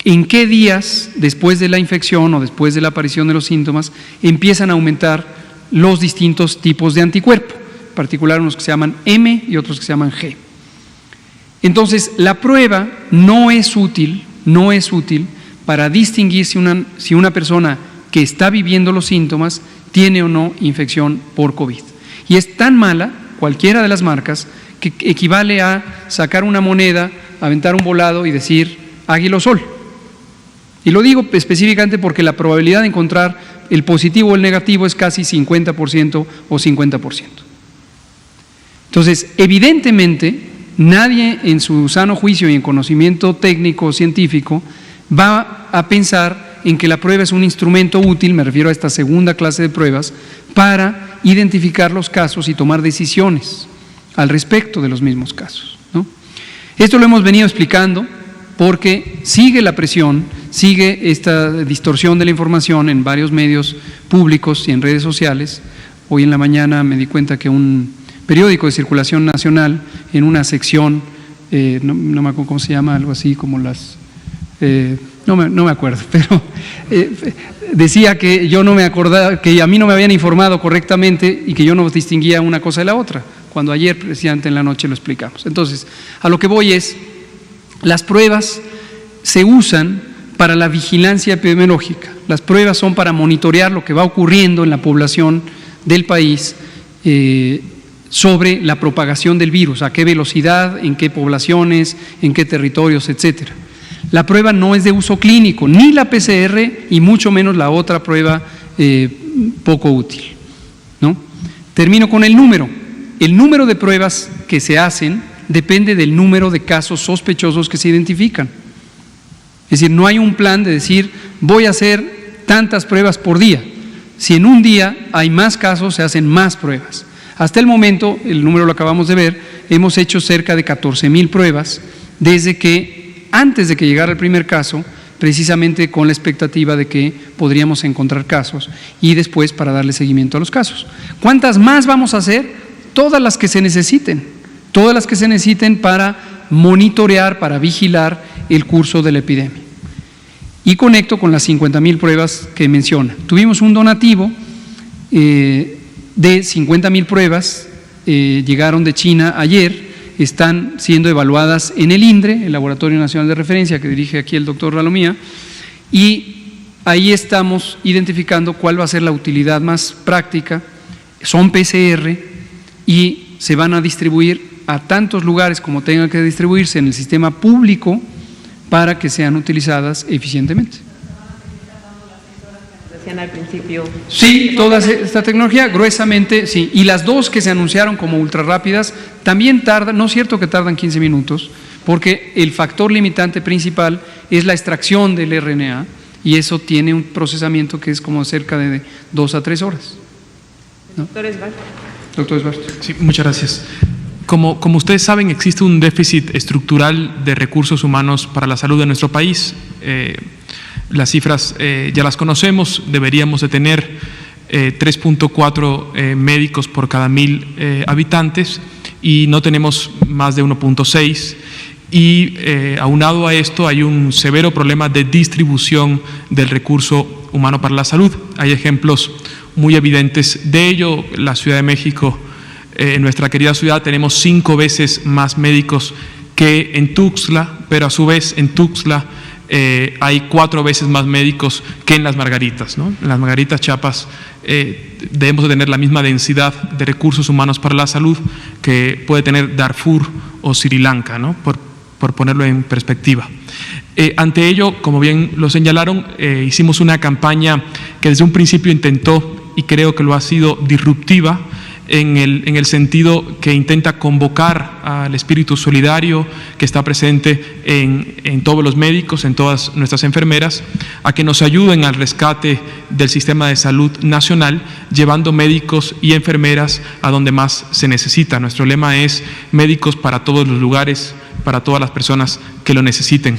en qué días después de la infección o después de la aparición de los síntomas empiezan a aumentar los distintos tipos de anticuerpo, en particular unos que se llaman M y otros que se llaman G. Entonces, la prueba no es útil para distinguir si una persona que está viviendo los síntomas tiene o no infección por COVID. Y es tan mala, cualquiera de las marcas, que equivale a sacar una moneda, aventar un volado y decir Águila o Sol. Y lo digo específicamente porque la probabilidad de encontrar el positivo o el negativo es casi 50% o 50%. Entonces, evidentemente, nadie en su sano juicio y en conocimiento técnico o científico va a pensar en que la prueba es un instrumento útil, me refiero a esta segunda clase de pruebas, para identificar los casos y tomar decisiones al respecto de los mismos casos, ¿no? Esto lo hemos venido explicando porque sigue la presión, sigue esta distorsión de la información en varios medios públicos y en redes sociales. Hoy en la mañana me di cuenta que un periódico de circulación nacional, en una sección, no me acuerdo cómo se llama, algo así como las No me acuerdo, pero decía que yo no me acordaba, que a mí no me habían informado correctamente y que yo no distinguía una cosa de la otra, cuando ayer precisamente en la noche lo explicamos. Entonces, a lo que voy es, las pruebas se usan para la vigilancia epidemiológica. Las pruebas son para monitorear lo que va ocurriendo en la población del país sobre la propagación del virus, a qué velocidad, en qué poblaciones, en qué territorios, etcétera. La prueba no es de uso clínico, ni la PCR y mucho menos la otra prueba poco útil, ¿no? Termino con el número. El número de pruebas que se hacen depende del número de casos sospechosos que se identifican. Es decir, no hay un plan de decir voy a hacer tantas pruebas por día. Si en un día hay más casos, se hacen más pruebas. Hasta el momento, el número lo acabamos de ver, hemos hecho cerca de 14,000 pruebas desde que antes de que llegara el primer caso, precisamente con la expectativa de que podríamos encontrar casos y después para darle seguimiento a los casos. ¿Cuántas más vamos a hacer? Todas las que se necesiten para monitorear, para vigilar el curso de la epidemia. Y conecto con las 50,000 pruebas que menciona. Tuvimos un donativo de 50,000 pruebas, llegaron de China ayer. Están siendo evaluadas en el INDRE, el Laboratorio Nacional de Referencia, que dirige aquí el doctor Ralomía, y ahí estamos identificando cuál va a ser la utilidad más práctica. Son PCR y se van a distribuir a tantos lugares como tengan que distribuirse en el sistema público para que sean utilizadas eficientemente. Al principio. Sí, toda esta tecnología, gruesamente, sí. Y las dos que se anunciaron como ultra rápidas también tardan, no es cierto que tardan 15 minutos, porque el factor limitante principal es la extracción del RNA y eso tiene un procesamiento que es como cerca de 2 a 3 horas, ¿no? Doctor Esbarto. Doctor Esbarto. Sí, muchas gracias. Como ustedes saben, existe un déficit estructural de recursos humanos para la salud de nuestro país. Las cifras ya las conocemos, deberíamos de tener 3.4 médicos por cada 1,000 habitantes y no tenemos más de 1.6 y aunado a esto hay un severo problema de distribución del recurso humano para la salud. Hay ejemplos muy evidentes de ello. La Ciudad de México, en nuestra querida ciudad, tenemos 5 veces más médicos que en Tuxtla, pero a su vez en Tuxtla hay 4 veces más médicos que en Las Margaritas, ¿no? En Las Margaritas, Chiapas, debemos de tener la misma densidad de recursos humanos para la salud que puede tener Darfur o Sri Lanka, ¿no? Por ponerlo en perspectiva. Ante ello, como bien lo señalaron, hicimos una campaña que desde un principio intentó, y creo que lo ha sido, disruptiva, en el sentido que intenta convocar al espíritu solidario que está presente en todos los médicos, en todas nuestras enfermeras, a que nos ayuden al rescate del sistema de salud nacional, llevando médicos y enfermeras a donde más se necesita. Nuestro lema es médicos para todos los lugares, para todas las personas que lo necesiten.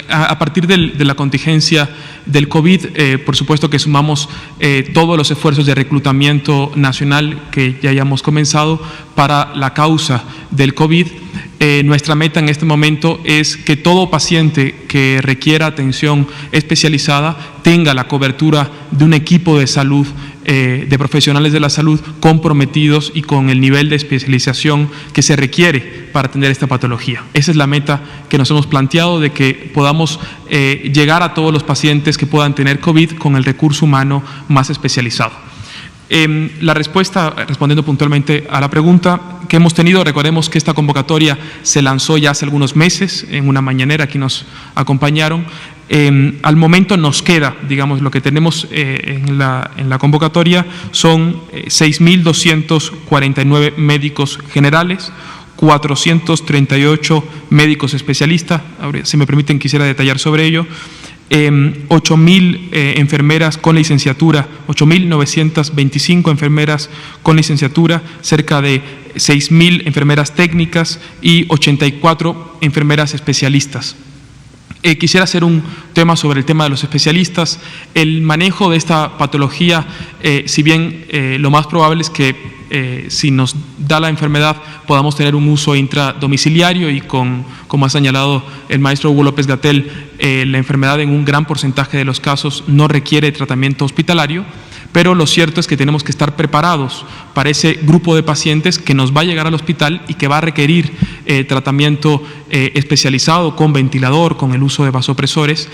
A partir de la contingencia del COVID, por supuesto que sumamos todos los esfuerzos de reclutamiento nacional que ya hayamos comenzado para la causa del COVID. Nuestra meta en este momento es que todo paciente que requiera atención especializada tenga la cobertura de un equipo de salud, de profesionales de la salud comprometidos y con el nivel de especialización que se requiere para atender esta patología. Esa es la meta que nos hemos planteado, de que podamos llegar a todos los pacientes que puedan tener COVID con el recurso humano más especializado. La respuesta, respondiendo puntualmente a la pregunta que hemos tenido, recordemos que esta convocatoria se lanzó ya hace algunos meses en una mañanera, aquí nos acompañaron. Al momento nos queda, digamos, lo que tenemos en la convocatoria son 6.249 médicos generales, 438 médicos especialistas. Ahora, si me permiten, quisiera detallar sobre ello. 8.000 enfermeras con licenciatura, 8.925 enfermeras con licenciatura, cerca de 6.000 enfermeras técnicas y 84 enfermeras especialistas. Quisiera hacer un tema sobre el tema de los especialistas. El manejo de esta patología, si bien lo más probable es que si nos da la enfermedad, podamos tener un uso intradomiciliario y como ha señalado el maestro Hugo López-Gatell, la enfermedad en un gran porcentaje de los casos no requiere tratamiento hospitalario, pero lo cierto es que tenemos que estar preparados para ese grupo de pacientes que nos va a llegar al hospital y que va a requerir tratamiento especializado con ventilador, con el uso de vasopresores.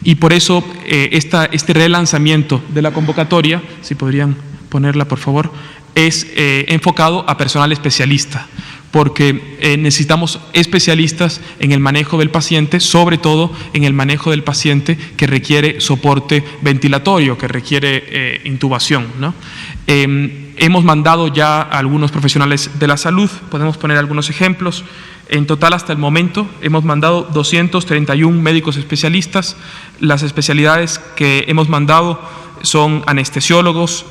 Y por eso este relanzamiento de la convocatoria, si podrían ponerla por favor, es enfocado a personal especialista, porque necesitamos especialistas en el manejo del paciente, sobre todo en el manejo del paciente que requiere soporte ventilatorio, que requiere intubación, ¿no? Hemos mandado ya a algunos profesionales de la salud, podemos poner algunos ejemplos. En total, hasta el momento, hemos mandado 231 médicos especialistas. Las especialidades que hemos mandado son anestesiólogos,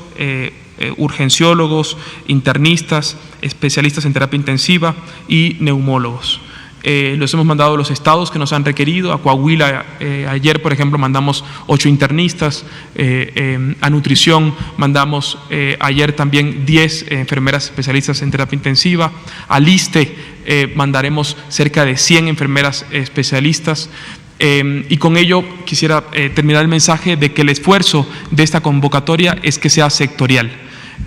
urgenciólogos, internistas, especialistas en terapia intensiva y neumólogos. Los hemos mandado a los estados que nos han requerido. A Coahuila, ayer, por ejemplo, mandamos 8 internistas. A nutrición mandamos ayer también 10 enfermeras especialistas en terapia intensiva. Al ISSSTE mandaremos cerca de 100 enfermeras especialistas. Y con ello quisiera terminar el mensaje de que el esfuerzo de esta convocatoria es que sea sectorial.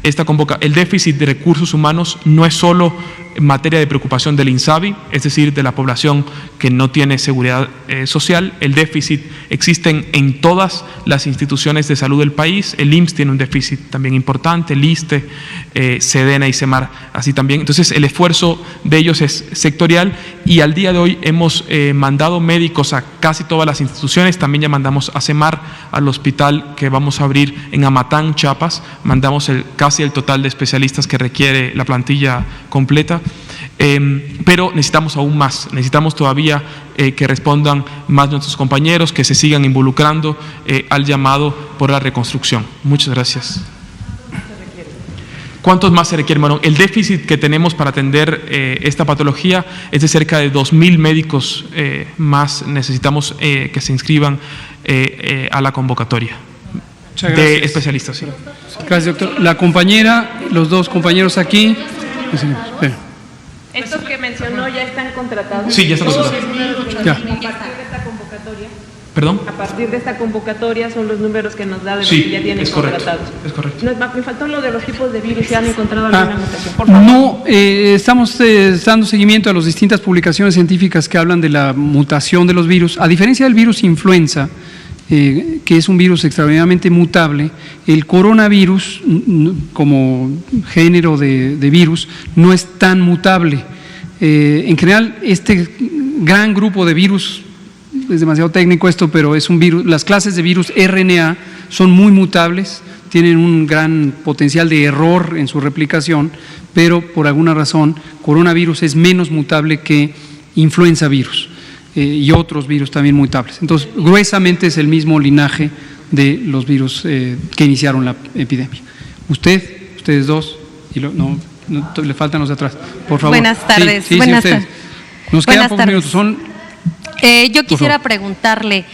El déficit de recursos humanos no es solo materia de preocupación del INSABI, es decir, de la población que no tiene seguridad social. El déficit existe en todas las instituciones de salud del país. El IMSS tiene un déficit también importante, el ISSSTE, SEDENA y SEMAR, así también. Entonces, el esfuerzo de ellos es sectorial y al día de hoy hemos mandado médicos a casi todas las instituciones. También ya mandamos a SEMAR, al hospital que vamos a abrir en Amatán, Chiapas. Mandamos casi el total de especialistas que requiere la plantilla completa. Pero necesitamos aún más, necesitamos todavía que respondan más nuestros compañeros, que se sigan involucrando al llamado por la reconstrucción. Muchas gracias. ¿Cuántos más se requieren? Bueno, el déficit que tenemos para atender esta patología es de cerca de 2.000 médicos más. Necesitamos que se inscriban a la convocatoria de especialistas. Sí. Gracias, doctor. La compañera, los dos compañeros aquí. ¿Estos que mencionó ya están contratados? Sí, ya están contratados. Ya. A partir de esta convocatoria. ¿Perdón? A partir de esta convocatoria son los números que nos da de los que ya tienen contratados. Es correcto. No, me faltó lo de los tipos de virus, ¿se han encontrado alguna mutación? Por favor. No, estamos dando seguimiento a las distintas publicaciones científicas que hablan de la mutación de los virus. A diferencia del virus influenza, que es un virus extraordinariamente mutable, el coronavirus, como género de virus, no es tan mutable. En general, este gran grupo de virus, es demasiado técnico esto, pero es un virus, las clases de virus RNA son muy mutables, tienen un gran potencial de error en su replicación, pero por alguna razón, coronavirus es menos mutable que influenza virus. Y otros virus también mutables. Entonces, gruesamente es el mismo linaje de los virus que iniciaron la epidemia. Ustedes dos, y no, le faltan los de atrás, por favor. Buenas tardes. Sí, Buenas ustedes. Nos quedan pocos minutos. Yo quisiera preguntarle,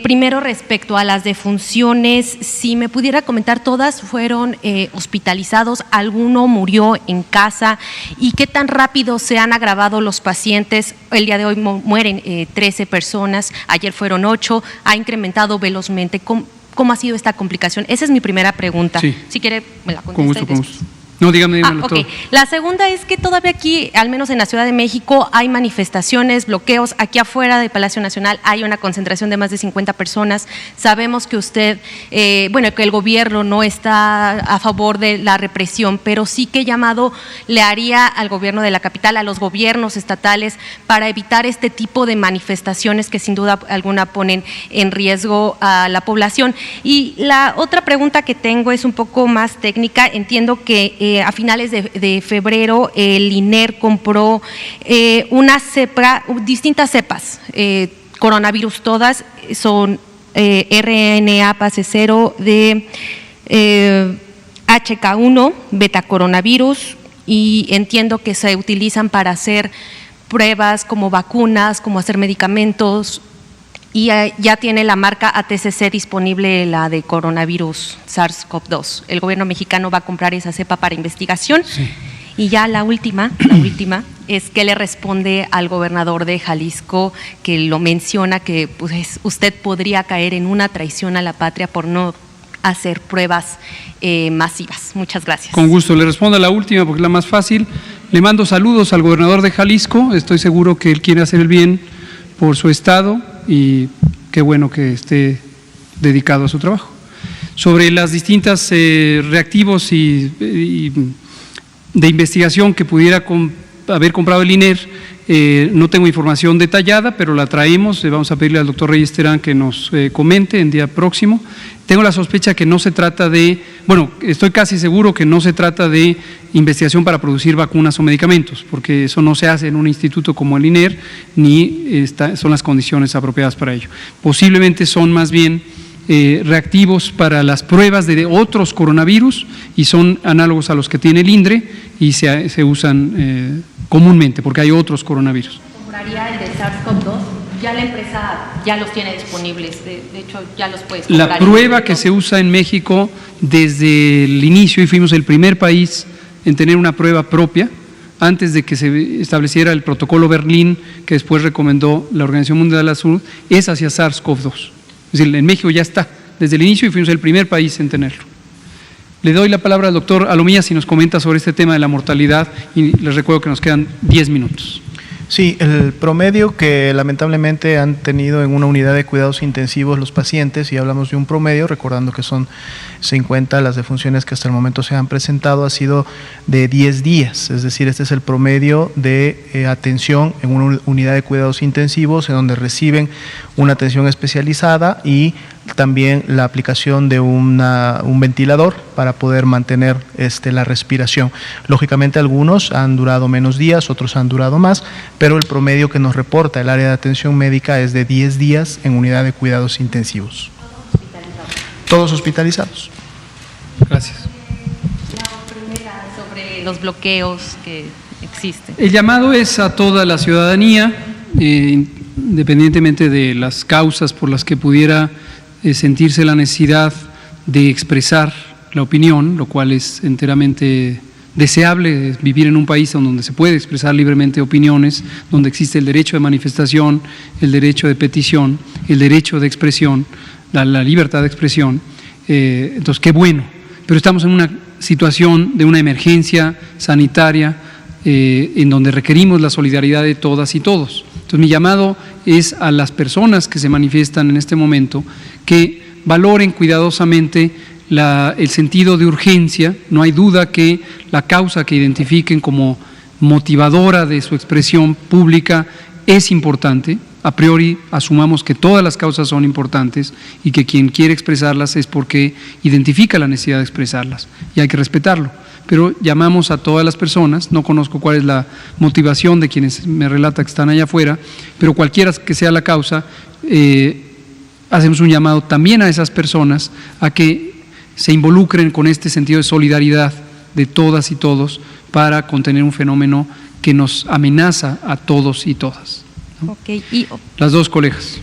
primero respecto a las defunciones, si me pudiera comentar, todas fueron hospitalizados, alguno murió en casa, y qué tan rápido se han agravado los pacientes. El día de hoy mueren 13 personas, ayer fueron 8, ha incrementado velozmente. ¿Cómo ha sido esta complicación? Esa es mi primera pregunta. Sí. Si quiere, me la contesta. Con gusto. No, dígame okay. La segunda es que todavía aquí, al menos en la Ciudad de México, hay manifestaciones, bloqueos. Aquí afuera del Palacio Nacional hay una concentración de más de 50 personas. Sabemos que usted, que el gobierno no está a favor de la represión, pero sí que llamado le haría al gobierno de la capital, a los gobiernos estatales, para evitar este tipo de manifestaciones que sin duda alguna ponen en riesgo a la población. Y la otra pregunta que tengo es un poco más técnica. Entiendo que a finales de febrero el INER compró distintas cepas, coronavirus todas, son RNA fase 0 de HK1, betacoronavirus, y entiendo que se utilizan para hacer pruebas como vacunas, como hacer medicamentos. y ya tiene la marca ATCC disponible, la de coronavirus SARS-CoV-2. El gobierno mexicano va a comprar esa cepa para investigación. Sí. Y ya la última es que le responde al gobernador de Jalisco, que lo menciona que pues, usted podría caer en una traición a la patria por no hacer pruebas masivas. Muchas gracias. Con gusto, le respondo a la última porque es la más fácil. Le mando saludos al gobernador de Jalisco, estoy seguro que él quiere hacer el bien por su estado y qué bueno que esté dedicado a su trabajo. Sobre las distintas reactivos y de investigación que pudiera haber comprado el INER, no tengo información detallada, pero la traemos, vamos a pedirle al doctor Reyes Terán que nos comente en día próximo. Tengo la sospecha que no se trata de, bueno, estoy casi seguro que no se trata de investigación para producir vacunas o medicamentos, porque eso no se hace en un instituto como el INER, ni son las condiciones apropiadas para ello. Posiblemente son más bien reactivos para las pruebas de otros coronavirus y son análogos a los que tiene el INDRE y se usan comúnmente porque hay otros coronavirus. ¿Compraría el de SARS-CoV-2? Ya la empresa ya los tiene disponibles, de hecho ya los puedes comprar. La prueba que se usa en México desde el inicio, y fuimos el primer país en tener una prueba propia, antes de que se estableciera el protocolo Berlín, que después recomendó la Organización Mundial de la Salud, es hacia SARS-CoV-2. Es decir, en México ya está desde el inicio y fuimos el primer país en tenerlo. Le doy la palabra al doctor Alomía si nos comenta sobre este tema de la mortalidad y les recuerdo que nos quedan 10 minutos. Sí, el promedio que lamentablemente han tenido en una unidad de cuidados intensivos los pacientes, y hablamos de un promedio, recordando que son 50 las defunciones que hasta el momento se han presentado, ha sido de 10 días, es decir, este es el promedio de atención en una unidad de cuidados intensivos en donde reciben una atención especializada y también la aplicación de un ventilador para poder mantener la respiración. Lógicamente algunos han durado menos días, otros han durado más, pero el promedio que nos reporta el área de atención médica es de 10 días en unidad de cuidados intensivos. Todos hospitalizados. Gracias. La primera sobre los bloqueos que existen. El llamado es a toda la ciudadanía, independientemente de las causas por las que pudiera sentirse la necesidad de expresar la opinión, lo cual es enteramente deseable, vivir en un país donde se puede expresar libremente opiniones, donde existe el derecho de manifestación, el derecho de petición, el derecho de expresión, la libertad de expresión. Entonces, qué bueno, pero estamos en una situación de una emergencia sanitaria en donde requerimos la solidaridad de todas y todos. Entonces, mi llamado es a las personas que se manifiestan en este momento que valoren cuidadosamente el sentido de urgencia. No hay duda que la causa que identifiquen como motivadora de su expresión pública es importante. A priori asumamos que todas las causas son importantes y que quien quiere expresarlas es porque identifica la necesidad de expresarlas y hay que respetarlo. Pero llamamos a todas las personas, no conozco cuál es la motivación de quienes me relata que están allá afuera, pero cualquiera que sea la causa, hacemos un llamado también a esas personas a que se involucren con este sentido de solidaridad de todas y todos para contener un fenómeno que nos amenaza a todos y todas. ¿No? Okay. Las dos colegas.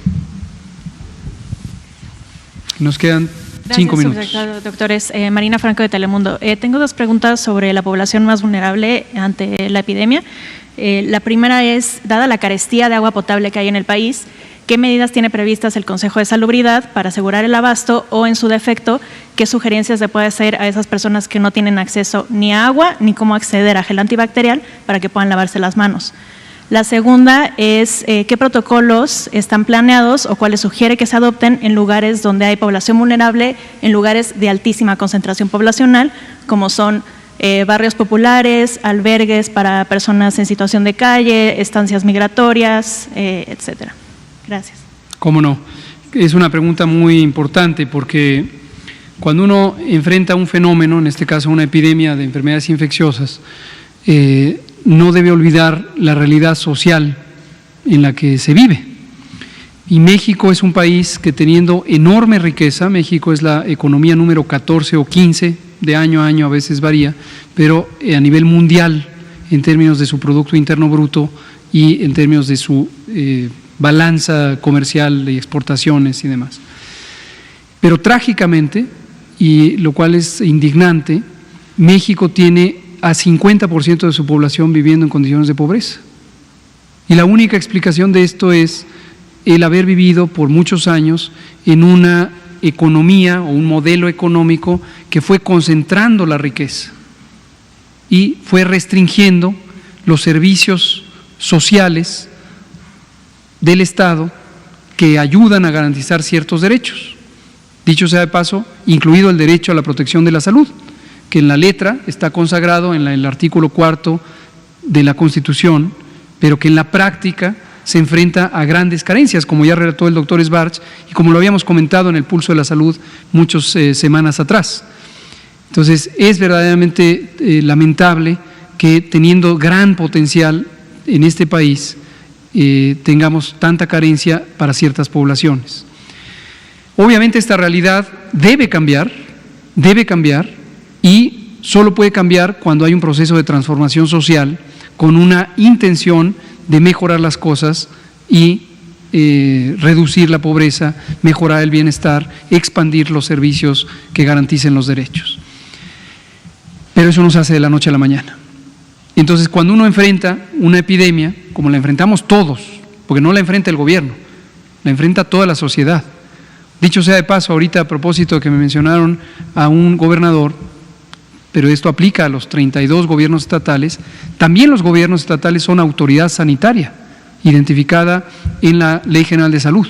Nos quedan 5 minutos. Doctores, Marina Franco de Telemundo. Tengo dos preguntas sobre la población más vulnerable ante la epidemia. La primera es, dada la carestía de agua potable que hay en el país, ¿qué medidas tiene previstas el Consejo de Salubridad para asegurar el abasto o, en su defecto, qué sugerencias se puede hacer a esas personas que no tienen acceso ni a agua ni cómo acceder a gel antibacterial para que puedan lavarse las manos? La segunda es qué protocolos están planeados o cuáles sugiere que se adopten en lugares donde hay población vulnerable, en lugares de altísima concentración poblacional, como son barrios populares, albergues para personas en situación de calle, estancias migratorias, etcétera. Gracias. ¿Cómo no? Es una pregunta muy importante porque cuando uno enfrenta un fenómeno, en este caso una epidemia de enfermedades infecciosas, no debe olvidar la realidad social en la que se vive. Y México es un país que, teniendo enorme riqueza, México es la economía número 14 o 15, de año a año a veces varía, pero a nivel mundial, en términos de su Producto Interno Bruto y en términos de su balanza comercial de exportaciones y demás. Pero trágicamente, y lo cual es indignante, México tiene a 50% de su población viviendo en condiciones de pobreza. Y la única explicación de esto es el haber vivido por muchos años en una economía o un modelo económico que fue concentrando la riqueza y fue restringiendo los servicios sociales del Estado que ayudan a garantizar ciertos derechos. Dicho sea de paso, incluido el derecho a la protección de la salud, que en la letra está consagrado en el artículo 4 de la Constitución, pero que en la práctica se enfrenta a grandes carencias, como ya relató el doctor Sbarch y como lo habíamos comentado en el Pulso de la Salud muchas semanas atrás. Entonces, es verdaderamente lamentable que teniendo gran potencial en este país tengamos tanta carencia para ciertas poblaciones. Obviamente esta realidad debe cambiar y solo puede cambiar cuando hay un proceso de transformación social con una intención de mejorar las cosas y reducir la pobreza, mejorar el bienestar, expandir los servicios que garanticen los derechos. Pero eso no se hace de la noche a la mañana. Entonces, cuando uno enfrenta una epidemia, como la enfrentamos todos, porque no la enfrenta el gobierno, la enfrenta toda la sociedad. Dicho sea de paso, ahorita a propósito de que me mencionaron a un gobernador, pero esto aplica a los 32 gobiernos estatales, también los gobiernos estatales son autoridad sanitaria, identificada en la Ley General de Salud.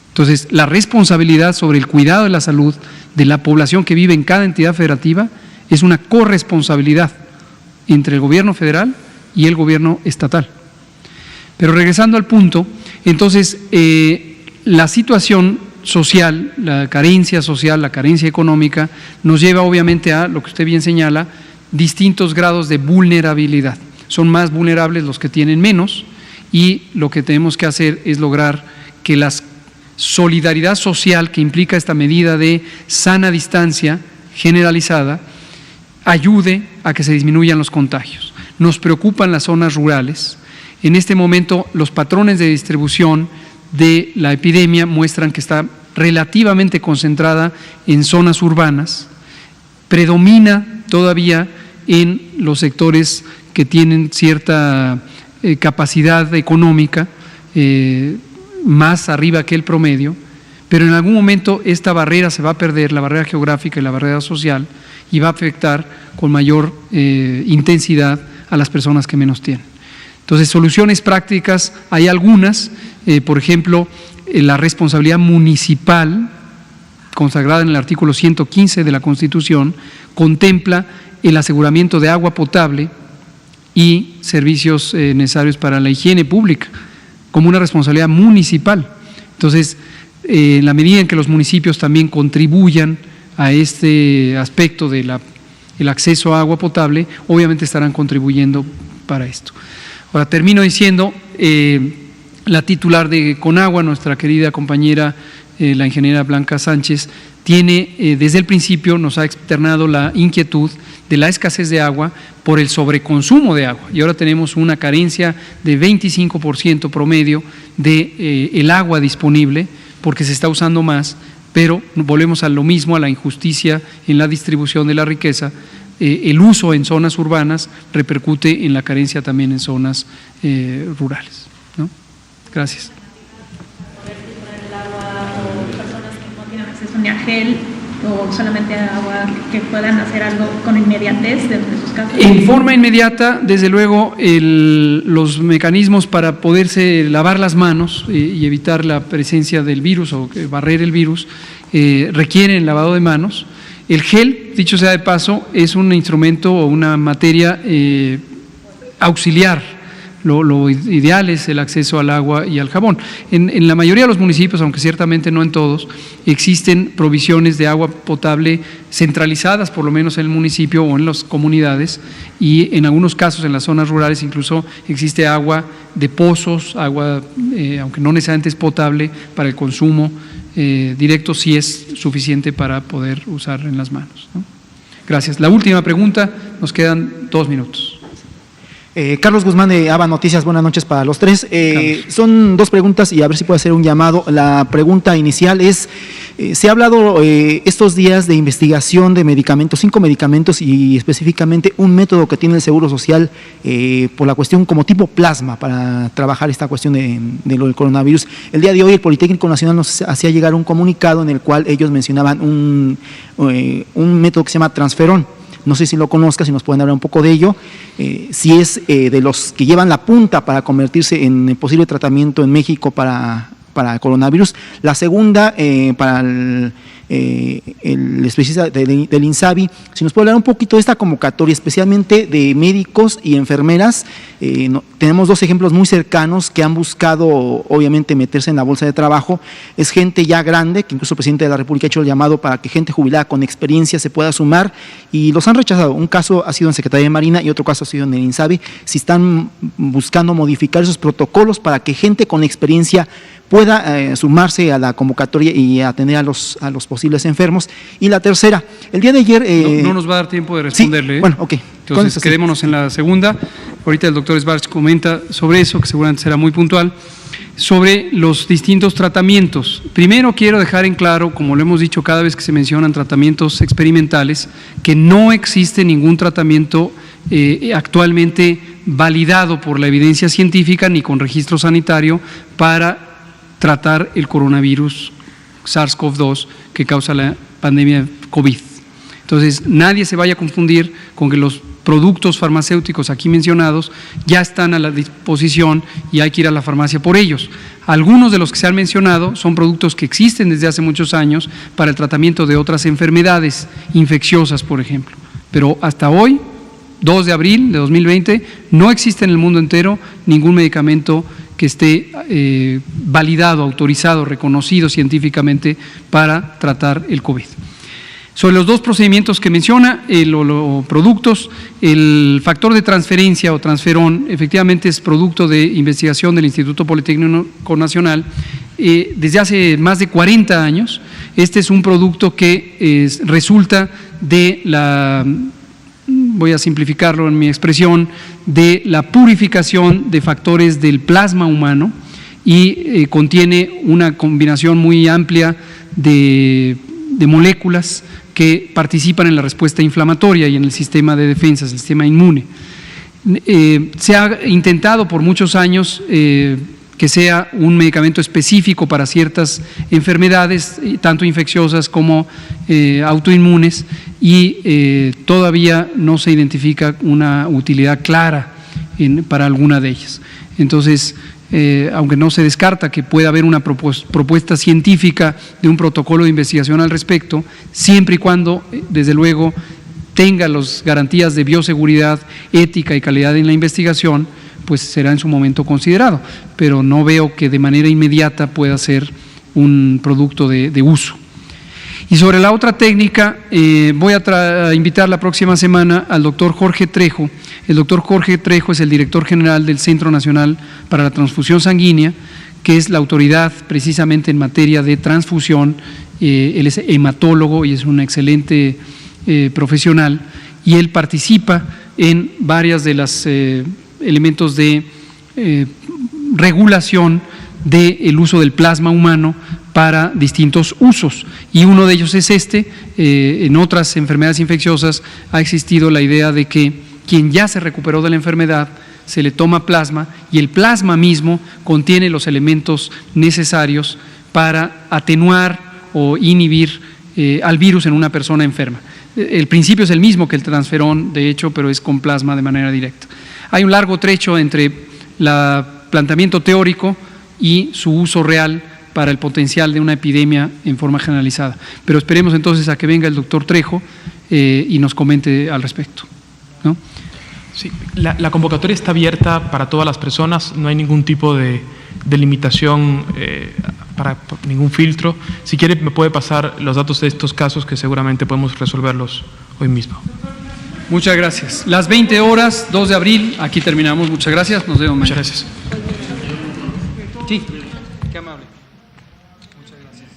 Entonces, la responsabilidad sobre el cuidado de la salud de la población que vive en cada entidad federativa es una corresponsabilidad entre el gobierno federal y el gobierno estatal. Pero regresando al punto, entonces, la situación social, la carencia social, la carencia económica, nos lleva obviamente a, lo que usted bien señala, distintos grados de vulnerabilidad. Son más vulnerables los que tienen menos y lo que tenemos que hacer es lograr que la solidaridad social que implica esta medida de sana distancia generalizada ayude a que se disminuyan los contagios. Nos preocupan las zonas rurales. En este momento los patrones de distribución de la epidemia muestran que está relativamente concentrada en zonas urbanas, predomina todavía en los sectores que tienen cierta capacidad económica, más arriba que el promedio, pero en algún momento esta barrera se va a perder, la barrera geográfica y la barrera social, y va a afectar con mayor intensidad a las personas que menos tienen. Entonces, soluciones prácticas hay algunas, por ejemplo, la responsabilidad municipal, consagrada en el artículo 115 de la Constitución, contempla el aseguramiento de agua potable y servicios necesarios para la higiene pública, como una responsabilidad municipal. Entonces, en la medida en que los municipios también contribuyan a este aspecto del acceso a agua potable, obviamente estarán contribuyendo para esto. Ahora, termino diciendo, la titular de Conagua, nuestra querida compañera, la ingeniera Blanca Sánchez, tiene desde el principio, nos ha externado la inquietud de la escasez de agua por el sobreconsumo de agua, y ahora tenemos una carencia de 25% promedio de el agua disponible porque se está usando más, pero volvemos a lo mismo, a la injusticia en la distribución de la riqueza. El uso en zonas urbanas repercute en la carencia también en zonas rurales, ¿no? Gracias. El agua o personas que no tienen acceso ni a gel o solamente a agua, que puedan hacer algo con inmediatez dentro de sus casas. En forma inmediata, desde luego, los mecanismos para poderse lavar las manos y evitar la presencia del virus o barrer el virus requieren lavado de manos. El gel, dicho sea de paso, es un instrumento o una materia auxiliar. Lo ideal es el acceso al agua y al jabón. En la mayoría de los municipios, aunque ciertamente no en todos, existen provisiones de agua potable centralizadas, por lo menos en el municipio o en las comunidades, y en algunos casos en las zonas rurales incluso existe agua de pozos, agua, aunque no necesariamente es potable, para el consumo directo, sí es suficiente para poder usar en las manos, ¿no? Gracias. La última pregunta, nos quedan 2 minutos. Carlos Guzmán de ABA Noticias, buenas noches para los tres. Son dos preguntas y a ver si puedo hacer un llamado. La pregunta inicial es, se ha hablado estos días de investigación de medicamentos, 5 medicamentos y específicamente un método que tiene el Seguro Social por la cuestión como tipo plasma para trabajar esta cuestión de lo del coronavirus. El día de hoy el Politécnico Nacional nos hacía llegar un comunicado en el cual ellos mencionaban un método que se llama transferón. No sé si lo conozcas, si nos pueden hablar un poco de ello, si es de los que llevan la punta para convertirse en posible tratamiento en México para el coronavirus. La segunda, para el especialista del INSABI, si nos puede hablar un poquito de esta convocatoria, especialmente de médicos y enfermeras. Tenemos dos ejemplos muy cercanos que han buscado, obviamente, meterse en la bolsa de trabajo. Es gente ya grande, que incluso el presidente de la República ha hecho el llamado para que gente jubilada con experiencia se pueda sumar, y los han rechazado. Un caso ha sido en Secretaría de Marina y otro caso ha sido en el INSABI. Si están buscando modificar esos protocolos para que gente con experiencia pueda sumarse a la convocatoria y atender a los posibles enfermos. Y la tercera, el día de ayer… no nos va a dar tiempo de responderle. Sí, bueno, ok. Entonces quedémonos en la segunda. Ahorita el doctor Sbarch comenta sobre eso, que seguramente será muy puntual, sobre los distintos tratamientos. Primero quiero dejar en claro, como lo hemos dicho cada vez que se mencionan tratamientos experimentales, que no existe ningún tratamiento actualmente validado por la evidencia científica ni con registro sanitario para tratar el coronavirus SARS-CoV-2 que causa la pandemia COVID. Entonces, nadie se vaya a confundir con que los productos farmacéuticos aquí mencionados ya están a la disposición y hay que ir a la farmacia por ellos. Algunos de los que se han mencionado son productos que existen desde hace muchos años para el tratamiento de otras enfermedades infecciosas, por ejemplo. Pero hasta hoy, 2 de abril de 2020, no existe en el mundo entero ningún medicamento que esté validado, autorizado, reconocido científicamente para tratar el COVID. Sobre los dos procedimientos que menciona, los productos, el factor de transferencia o transferón, efectivamente es producto de investigación del Instituto Politécnico Nacional desde hace más de 40 años. Este es un producto que resulta de la… voy a simplificarlo en mi expresión, de la purificación de factores del plasma humano y contiene una combinación muy amplia de moléculas que participan en la respuesta inflamatoria y en el sistema de defensa, el sistema inmune. Se ha intentado por muchos años que sea un medicamento específico para ciertas enfermedades, tanto infecciosas como autoinmunes, y todavía no se identifica una utilidad clara para alguna de ellas. Entonces, aunque no se descarta que pueda haber una propuesta científica de un protocolo de investigación al respecto, siempre y cuando, desde luego, tenga las garantías de bioseguridad, ética y calidad en la investigación, pues será en su momento considerado, pero no veo que de manera inmediata pueda ser un producto de uso. Y sobre la otra técnica, voy a invitar la próxima semana al doctor Jorge Trejo. El doctor Jorge Trejo es el director general del Centro Nacional para la Transfusión Sanguínea, que es la autoridad precisamente en materia de transfusión. Él es hematólogo y es un excelente profesional, y él participa en varias de las elementos de regulación del uso del plasma humano para distintos usos, y uno de ellos es en otras enfermedades infecciosas ha existido la idea de que quien ya se recuperó de la enfermedad se le toma plasma, y el plasma mismo contiene los elementos necesarios para atenuar o inhibir al virus en una persona enferma. El principio es el mismo que el transferón, de hecho, pero es con plasma de manera directa. Hay un largo trecho entre el planteamiento teórico y su uso real para el potencial de una epidemia en forma generalizada. Pero esperemos entonces a que venga el doctor Trejo y nos comente al respecto, ¿no? Sí, la convocatoria está abierta para todas las personas, no hay ningún tipo de limitación para ningún filtro. Si quiere me puede pasar los datos de estos casos que seguramente podemos resolverlos hoy mismo. Muchas gracias. Las 20 horas, 2 de abril, aquí terminamos. Muchas gracias, nos vemos mañana. Muchas gracias. Sí, qué amable. Muchas gracias.